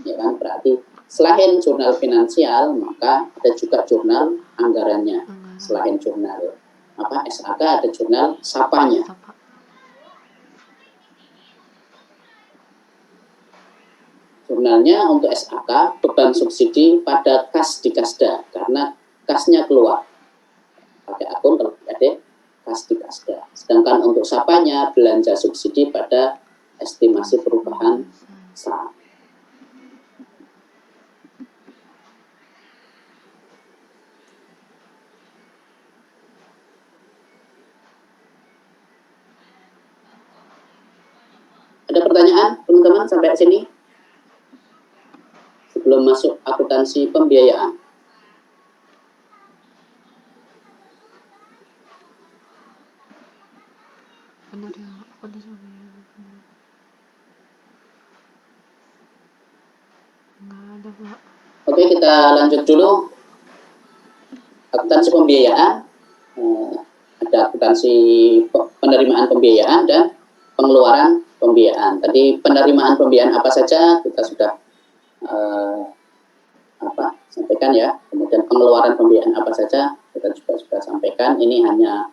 Speaker 1: ya kan? Berarti selain jurnal finansial, maka ada juga jurnal anggarannya. Selain jurnal SAK, ada jurnal sapanya. Jurnalnya untuk SAK beban subsidi pada kas di kasda karena kasnya keluar pakai akun, kalau ada kas di kasda. Sedangkan untuk sapanya belanja subsidi pada estimasi perubahan sal. Ada pertanyaan teman-teman sampai sini? Sebelum masuk akuntansi pembiayaan. Oke, kita lanjut dulu. Akuntansi pembiayaan. Ada akuntansi penerimaan pembiayaan dan pengeluaran pembiayaan. Tadi penerimaan pembiayaan apa saja kita sudah sampaikan ya. Kemudian pengeluaran pembiayaan apa saja kita juga sudah sampaikan. Ini hanya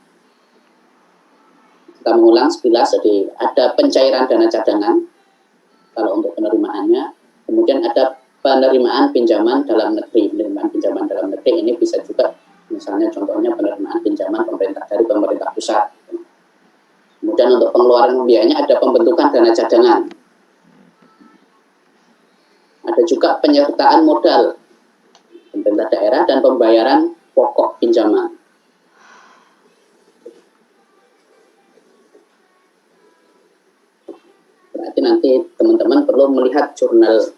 Speaker 1: kita mengulang sekilas. Jadi ada pencairan dana cadangan kalau untuk penerimaannya. Kemudian ada penerimaan pinjaman dalam negeri. Penerimaan pinjaman dalam negeri ini bisa juga misalnya contohnya penerimaan pinjaman pemerintah dari pemerintah pusat. Kemudian untuk pengeluaran pembiayaannya ada pembentukan dana cadangan. Ada juga penyertaan modal pemerintah daerah dan pembayaran pokok pinjaman. Berarti nanti teman-teman perlu melihat jurnal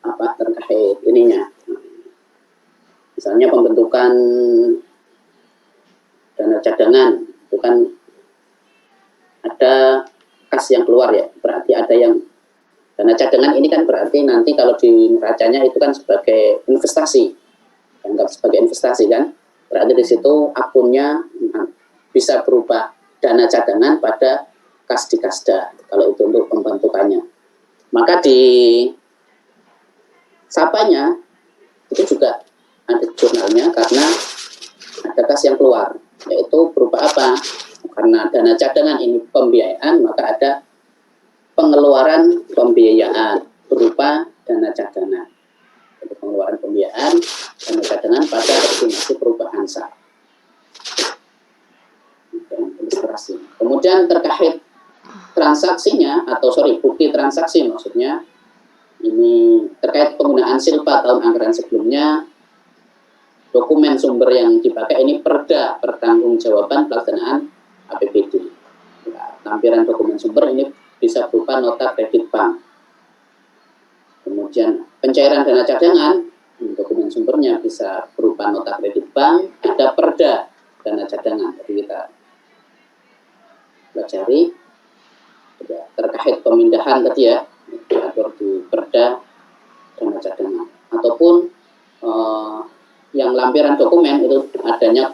Speaker 1: apa terkait ininya. Misalnya pembentukan dana cadangan, itu kan ada kas yang keluar ya, berarti ada yang dana cadangan ini kan berarti nanti kalau di neracanya itu kan sebagai investasi, dianggap sebagai investasi kan, berarti di situ akunnya bisa berupa dana cadangan pada kas di kasda kalau itu untuk pembentukannya. Maka di sapanya itu juga ada jurnalnya karena ada kas yang keluar, yaitu berupa apa? Karena dana cadangan ini pembiayaan, maka ada pengeluaran pembiayaan berupa dana cadangan. Jadi pengeluaran pembiayaan dana cadangan pada estimasi perubahan sah. Ilustrasi. Kemudian terkait transaksinya bukti transaksi maksudnya ini terkait penggunaan silpa tahun anggaran sebelumnya. Dokumen sumber yang dipakai ini perda pertanggungjawaban pelaksanaan APBD. Lampiran dokumen sumber ini bisa berupa nota kredit bank. Kemudian pencairan dana cadangan, dokumen sumbernya bisa berupa nota kredit bank, ada perda dana cadangan. Jadi kita pelajari terkait pemindahan tadi ya, diatur di perda dana cadangan. Ataupun yang lampiran dokumen itu adanya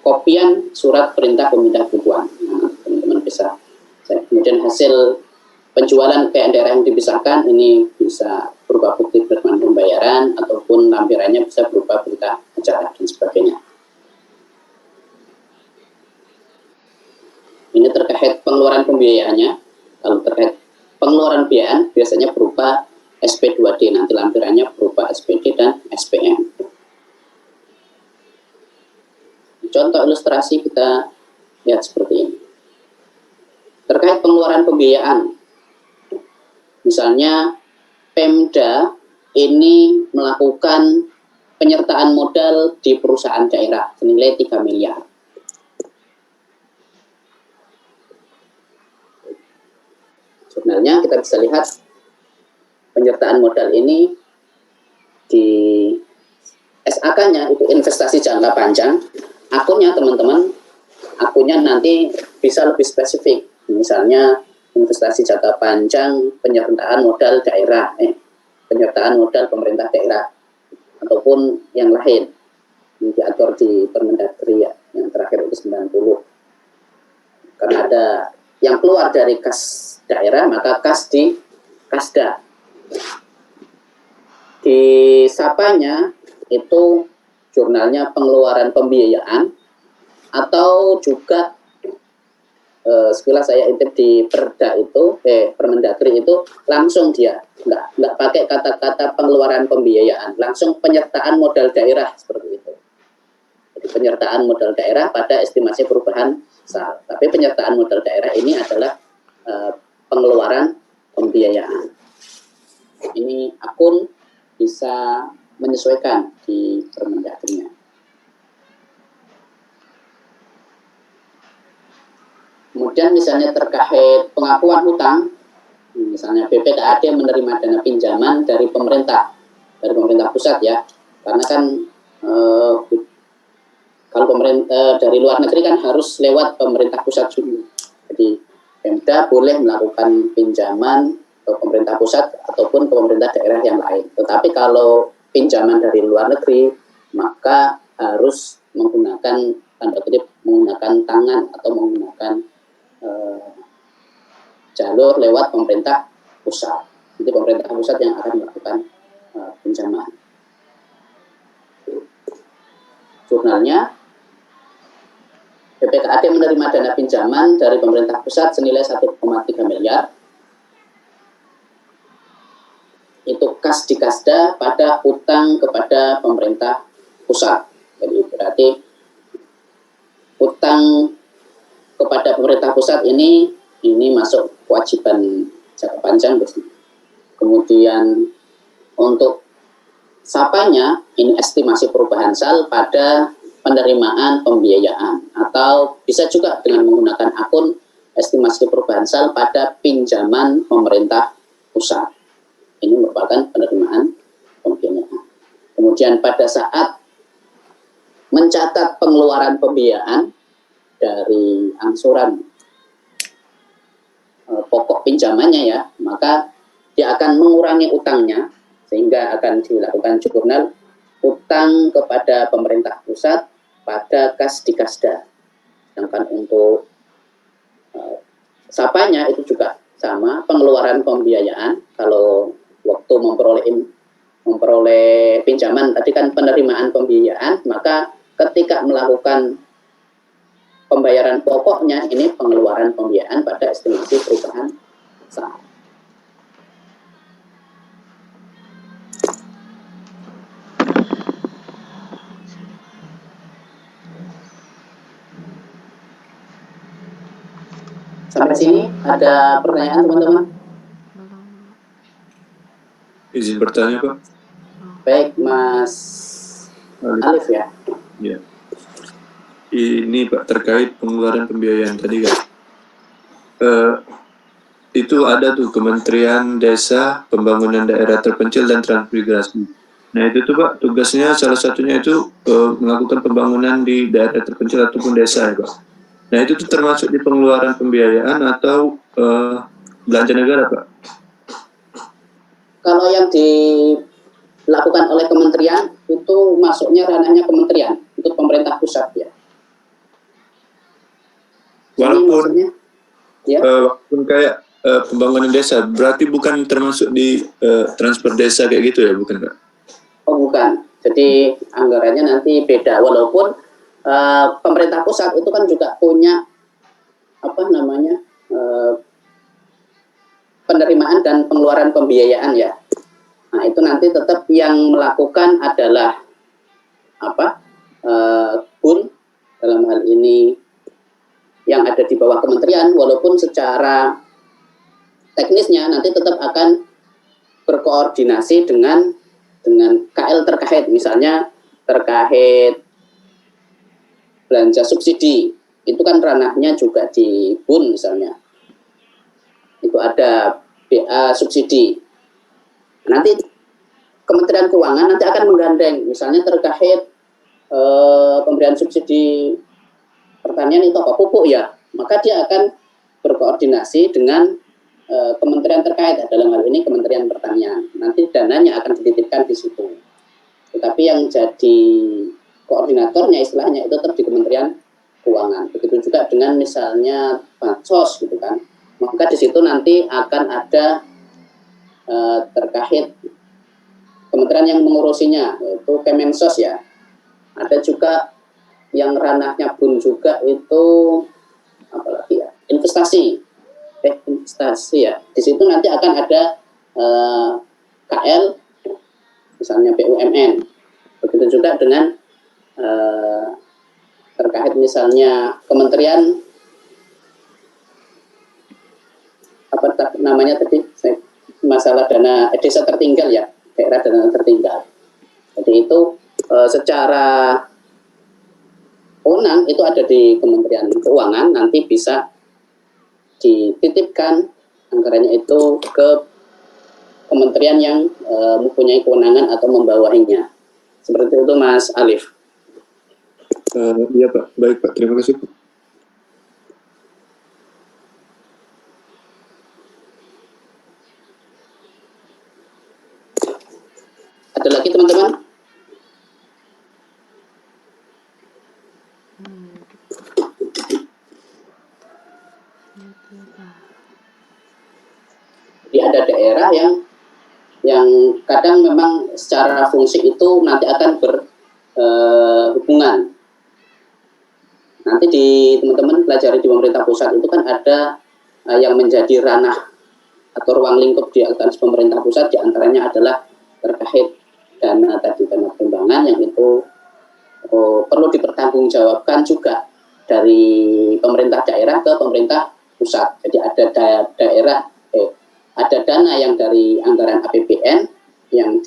Speaker 1: kopian surat perintah pemindah bukuan. Nah, teman-teman bisa. Kemudian hasil penjualan ke daerah yang dipisahkan ini bisa berupa bukti penerimaan pembayaran ataupun lampirannya bisa berupa berita acara dan sebagainya. Ini terkait pengeluaran pembiayaannya. Kalau terkait pengeluaran biayaan biasanya berupa SP2D, nanti lampirannya berupa SPD dan SPM. Contoh ilustrasi kita lihat seperti ini. Terkait pengeluaran pembiayaan, misalnya Pemda ini melakukan penyertaan modal di perusahaan daerah senilai 3 miliar. Jurnalnya kita bisa lihat penyertaan modal ini di SAK-nya itu investasi jangka panjang. Akunnya teman-teman, akunnya nanti bisa lebih spesifik. Misalnya investasi jangka panjang penyertaan modal daerah, penyertaan modal pemerintah daerah, ataupun yang lain yang diatur di Permendagri ya, yang terakhir itu 90. Karena ada yang keluar dari kas daerah, maka kas di kasda. Di sapanya itu jurnalnya pengeluaran pembiayaan, atau juga sekilas saya intip di perda itu, Permendagri itu langsung dia nggak pakai kata-kata pengeluaran pembiayaan, langsung penyertaan modal daerah seperti itu. Jadi penyertaan modal daerah pada estimasi perubahan sal. Tapi penyertaan modal daerah ini adalah pengeluaran pembiayaan. Ini akun bisa menyesuaikan di Permendagri-nya. Kemudian misalnya terkait pengakuan hutang, misalnya BPKAD menerima dana pinjaman dari pemerintah pusat ya, karena kan kalau pemerintah dari luar negeri kan harus lewat pemerintah pusat dulu. Jadi Pemda boleh melakukan pinjaman ke pemerintah pusat ataupun ke pemerintah daerah yang lain. Tetapi kalau pinjaman dari luar negeri, maka harus menggunakan tanda kutip menggunakan tangan atau menggunakan jalur lewat pemerintah pusat. Jadi pemerintah pusat yang akan melakukan pinjaman. Jurnalnya, BPKAD menerima dana pinjaman dari pemerintah pusat senilai 1,3 miliar. Itu kas di kasda pada utang kepada pemerintah pusat. Jadi berarti utang kepada pemerintah pusat ini masuk kewajiban jangka panjang. Kemudian untuk SAPA-nya ini estimasi perubahan sal pada penerimaan pembiayaan, atau bisa juga dengan menggunakan akun estimasi perubahan sal pada pinjaman pemerintah pusat. Ini merupakan penerimaan pembiayaan. Kemudian pada saat mencatat pengeluaran pembiayaan dari angsuran pokok pinjamannya ya, maka dia akan mengurangi utangnya, sehingga akan dilakukan jurnal utang kepada pemerintah pusat pada kas di Kasda. Sedangkan untuk SAPA-nya itu juga sama, pengeluaran pembiayaan. Kalau waktu memperoleh pinjaman tadi kan penerimaan pembiayaan, maka ketika melakukan pembayaran pokoknya ini pengeluaran pembiayaan pada estimasi perubahan sal. Sampai sini ada pertanyaan teman-teman?
Speaker 4: Izin bertanya, Pak.
Speaker 1: Baik, Mas Alif ya.
Speaker 4: Ya. Ini Pak terkait pengeluaran pembiayaan tadi kan. Itu ada tuh Kementerian Desa, Pembangunan Daerah Terpencil dan Transmigrasi. Nah itu tuh Pak tugasnya salah satunya itu melakukan pembangunan di daerah terpencil ataupun desa ya Pak. Nah itu tuh termasuk di pengeluaran pembiayaan atau belanja negara Pak?
Speaker 1: Kalau yang dilakukan oleh kementerian itu masuknya ranahnya kementerian untuk pemerintah pusat ya.
Speaker 4: Walaupun
Speaker 1: ya.
Speaker 4: Walaupun kayak pembangunan desa, berarti bukan termasuk di transfer desa kayak gitu ya, bukan Pak?
Speaker 1: Oh bukan, jadi anggarannya nanti beda. Walaupun pemerintah pusat itu kan juga punya penerimaan dan pengeluaran pembiayaan ya. Nah itu nanti tetap yang melakukan adalah BUN dalam hal ini yang ada di bawah kementerian, walaupun secara teknisnya nanti tetap akan berkoordinasi dengan KL terkait, misalnya terkait belanja subsidi, itu kan ranahnya juga di BUN misalnya. Itu ada BA subsidi. Nanti Kementerian Keuangan nanti akan menggandeng, misalnya terkait pemberian subsidi pertanian itu apa, pupuk ya, maka dia akan berkoordinasi dengan kementerian terkait, dalam hal ini Kementerian Pertanian. Nanti dananya akan dititipkan di situ. Tetapi yang jadi koordinatornya istilahnya itu tetap di Kementerian Keuangan. Begitu juga dengan misalnya bansos gitu kan. Maka di situ nanti akan ada terkait kementerian yang mengurusinya, yaitu Kemensos ya. Ada juga yang ranahnya BUN juga itu apalagi ya, investasi ya. Di situ nanti akan ada KL misalnya BUMN. Begitu juga dengan terkait misalnya kementerian apa namanya tadi, masalah dana desa tertinggal ya, daerah dana tertinggal. Jadi itu secara wewenang itu ada di Kementerian Keuangan, nanti bisa dititipkan anggarannya itu ke kementerian yang mempunyai kewenangan atau membawahinya. Seperti itu Mas Alif.
Speaker 4: Iya Pak, baik Pak, terima kasih Pak.
Speaker 1: Ada lagi teman-teman? Jadi ada daerah yang kadang memang secara fungsi itu nanti akan berhubungan. Nanti teman-teman pelajari di pemerintah pusat itu kan ada yang menjadi ranah atau ruang lingkup di atas pemerintah pusat, diantaranya adalah terkait dana pengembangan yang itu perlu dipertanggungjawabkan juga dari pemerintah daerah ke pemerintah pusat. Jadi ada ada dana yang dari anggaran APBN yang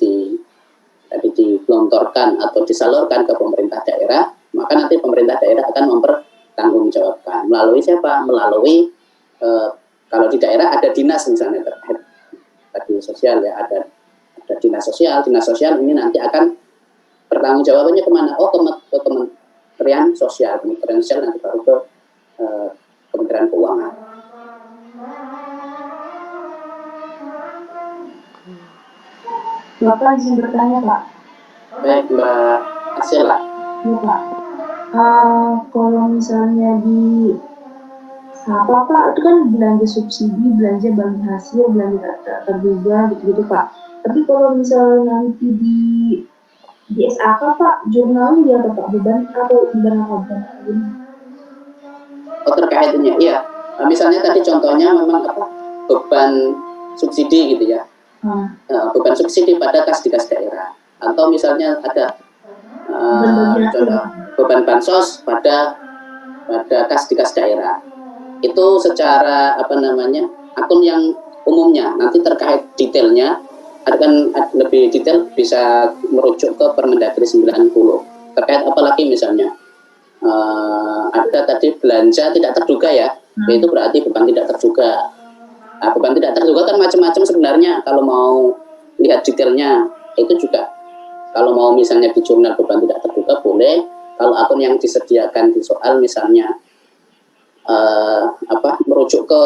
Speaker 1: tadi digelontorkan atau disalurkan ke pemerintah daerah, maka nanti pemerintah daerah akan mempertanggungjawabkan. Melalui siapa? Melalui kalau di daerah ada dinas misalnya terkait tadi sosial ya, ada dinas sosial ini nanti akan pertanggungjawabannya kemana? Oh, ke Kementerian Sosial nanti baru ke Kementerian Keuangan.
Speaker 3: Bapak izin bertanya, Pak.
Speaker 1: Baik, Mbak Asela.
Speaker 3: Ya, Pak. Kalau misalnya di apa Pak, itu kan belanja subsidi, belanja bagi hasil, belanja tak terduga gitu-gitu Pak. Tapi kalau misalnya nanti di SAK Pak, jurnalnya dia Pak, beban atau beban apa beban?
Speaker 1: Oh, terkaitnya, iya. Misalnya tadi contohnya memang apa? Beban subsidi gitu ya. Beban subsidi pada kas daerah, atau misalnya ada contoh beban bansos pada kas daerah. Itu secara apa namanya akun yang umumnya, nanti terkait detailnya akan lebih detail bisa merujuk ke Permendagri 90 terkait apalagi misalnya ada tadi belanja tidak terduga ya, yaitu berarti beban tidak terduga. Nah, beban tidak terduga kan macam-macam sebenarnya, kalau mau lihat detailnya itu juga kalau mau misalnya di jurnal beban tidak terduga boleh, kalau akun yang disediakan di soal misalnya merujuk ke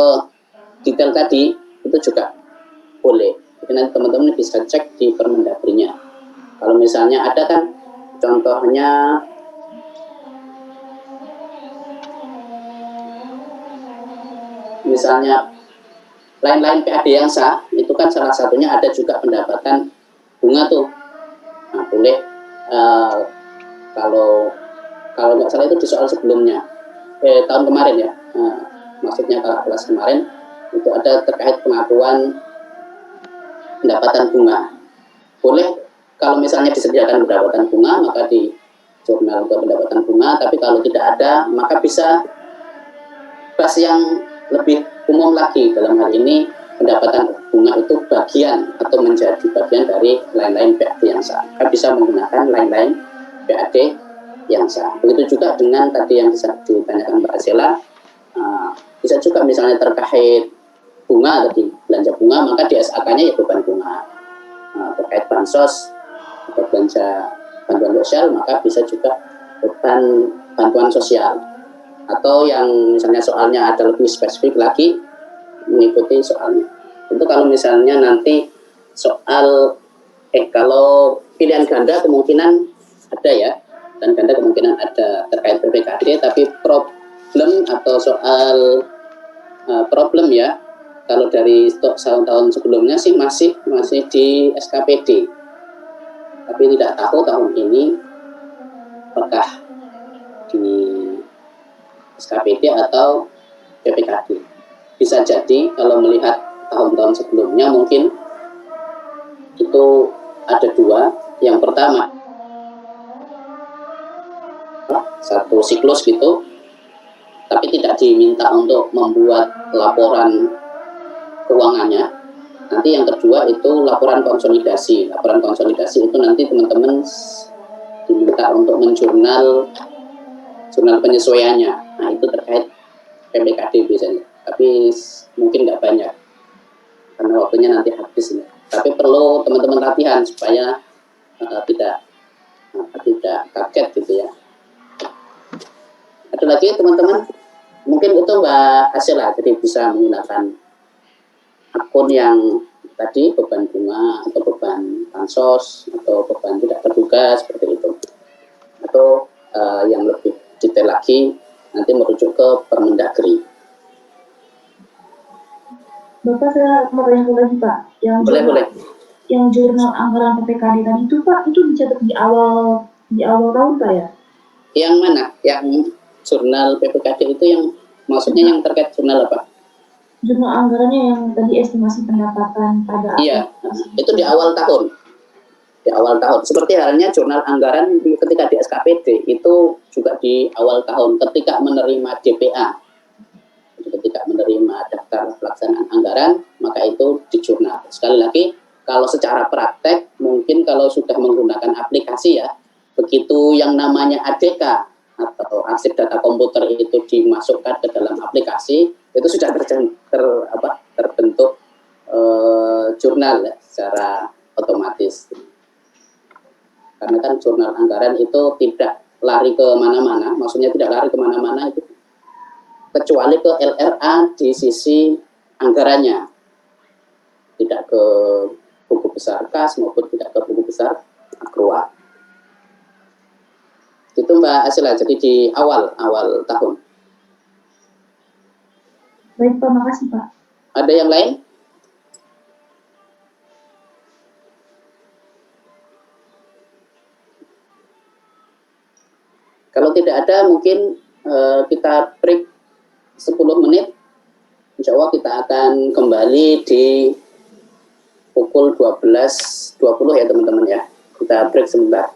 Speaker 1: detail tadi itu juga boleh. Jadi nanti teman-teman bisa cek di Permendagrinya. Kalau misalnya ada kan contohnya misalnya lain-lain PAD yang sah, itu kan salah satunya ada juga pendapatan bunga tuh. Nah, boleh kalau nggak salah itu di soal sebelumnya tahun kemarin ya, maksudnya kelas kemarin itu ada terkait pengakuan pendapatan bunga. Boleh kalau misalnya disediakan pendapatan bunga maka di jurnal ke pendapatan bunga, tapi kalau tidak ada maka bisa bahas yang lebih umum lagi. Dalam hal ini pendapatan bunga itu bagian atau menjadi bagian dari lain-lain PAD yang sah. Kita bisa menggunakan lain-lain PAD yang sah. Begitu juga dengan tadi yang bisa ditanyakan Mbak Asela, bisa juga misalnya terkait bunga tadi, belanja bunga, maka di SAK-nya ya beban bunga. Terkait bansos atau belanja bantuan sosial, maka bisa juga beban bantuan sosial. Atau yang misalnya soalnya ada lebih spesifik lagi, mengikuti soalnya. Itu kalau misalnya nanti soal kalau pilihan ganda kemungkinan ada ya, dan ganda kemungkinan ada terkait PPKD, tapi problem atau soal problem ya, kalau dari tahun sebelumnya sih masih di SKPD, tapi tidak tahu tahun ini apakah di SKPD atau PPKD. Bisa jadi kalau melihat tahun-tahun sebelumnya mungkin itu ada dua. Yang pertama satu siklus gitu, tapi tidak diminta untuk membuat laporan keuangannya. Nanti yang kedua itu laporan konsolidasi. Laporan konsolidasi itu nanti teman-teman diminta untuk menjurnal penyesuaiannya. Nah, itu terkait PPKD biasanya. Tapi mungkin nggak banyak karena waktunya nanti habis. Tapi perlu teman-teman latihan supaya tidak kaget gitu ya. Ada lagi teman-teman? Mungkin itu Mbak Asela, jadi bisa menggunakan akun yang tadi beban bunga atau beban bansos atau beban tidak terduga seperti itu. Atau yang lebih detail lagi nanti merujuk ke Permendagri.
Speaker 3: Bapak saya mau tanya lagi Pak.
Speaker 1: Boleh.
Speaker 3: Yang jurnal anggaran PPKD tadi itu Pak, itu dicatat di awal tahun Pak ya?
Speaker 1: Yang mana? Yang jurnal PPKD itu yang maksudnya yang terkait jurnal apa?
Speaker 3: Jurnal anggarannya yang tadi estimasi pendapatan pada
Speaker 1: Iya, itu di awal tahun. Di awal tahun. Seperti halnya jurnal anggaran ketika di SKPD itu juga di awal tahun ketika menerima DPA. Ketika menerima daftar pelaksanaan anggaran, maka itu di jurnal. Sekali lagi, Kalau secara praktek, mungkin kalau sudah menggunakan aplikasi ya, begitu yang namanya ADK atau arsip data komputer itu dimasukkan ke dalam aplikasi, itu sudah terbentuk jurnal ya, secara otomatis. Karena kan jurnal anggaran itu tidak lari ke mana-mana, maksudnya tidak lari ke mana-mana itu, kecuali ke LRA di sisi anggarannya, tidak ke buku besar kas maupun tidak ke buku besar akrual. Itu Mbak Asila, jadi di awal tahun.
Speaker 3: Baik Pak, makasih Pak.
Speaker 1: Ada yang lain? Kalau tidak ada, mungkin kita break 10 menit. Insya Allah kita akan kembali di pukul 12.20 ya teman-teman ya. Kita break sebentar.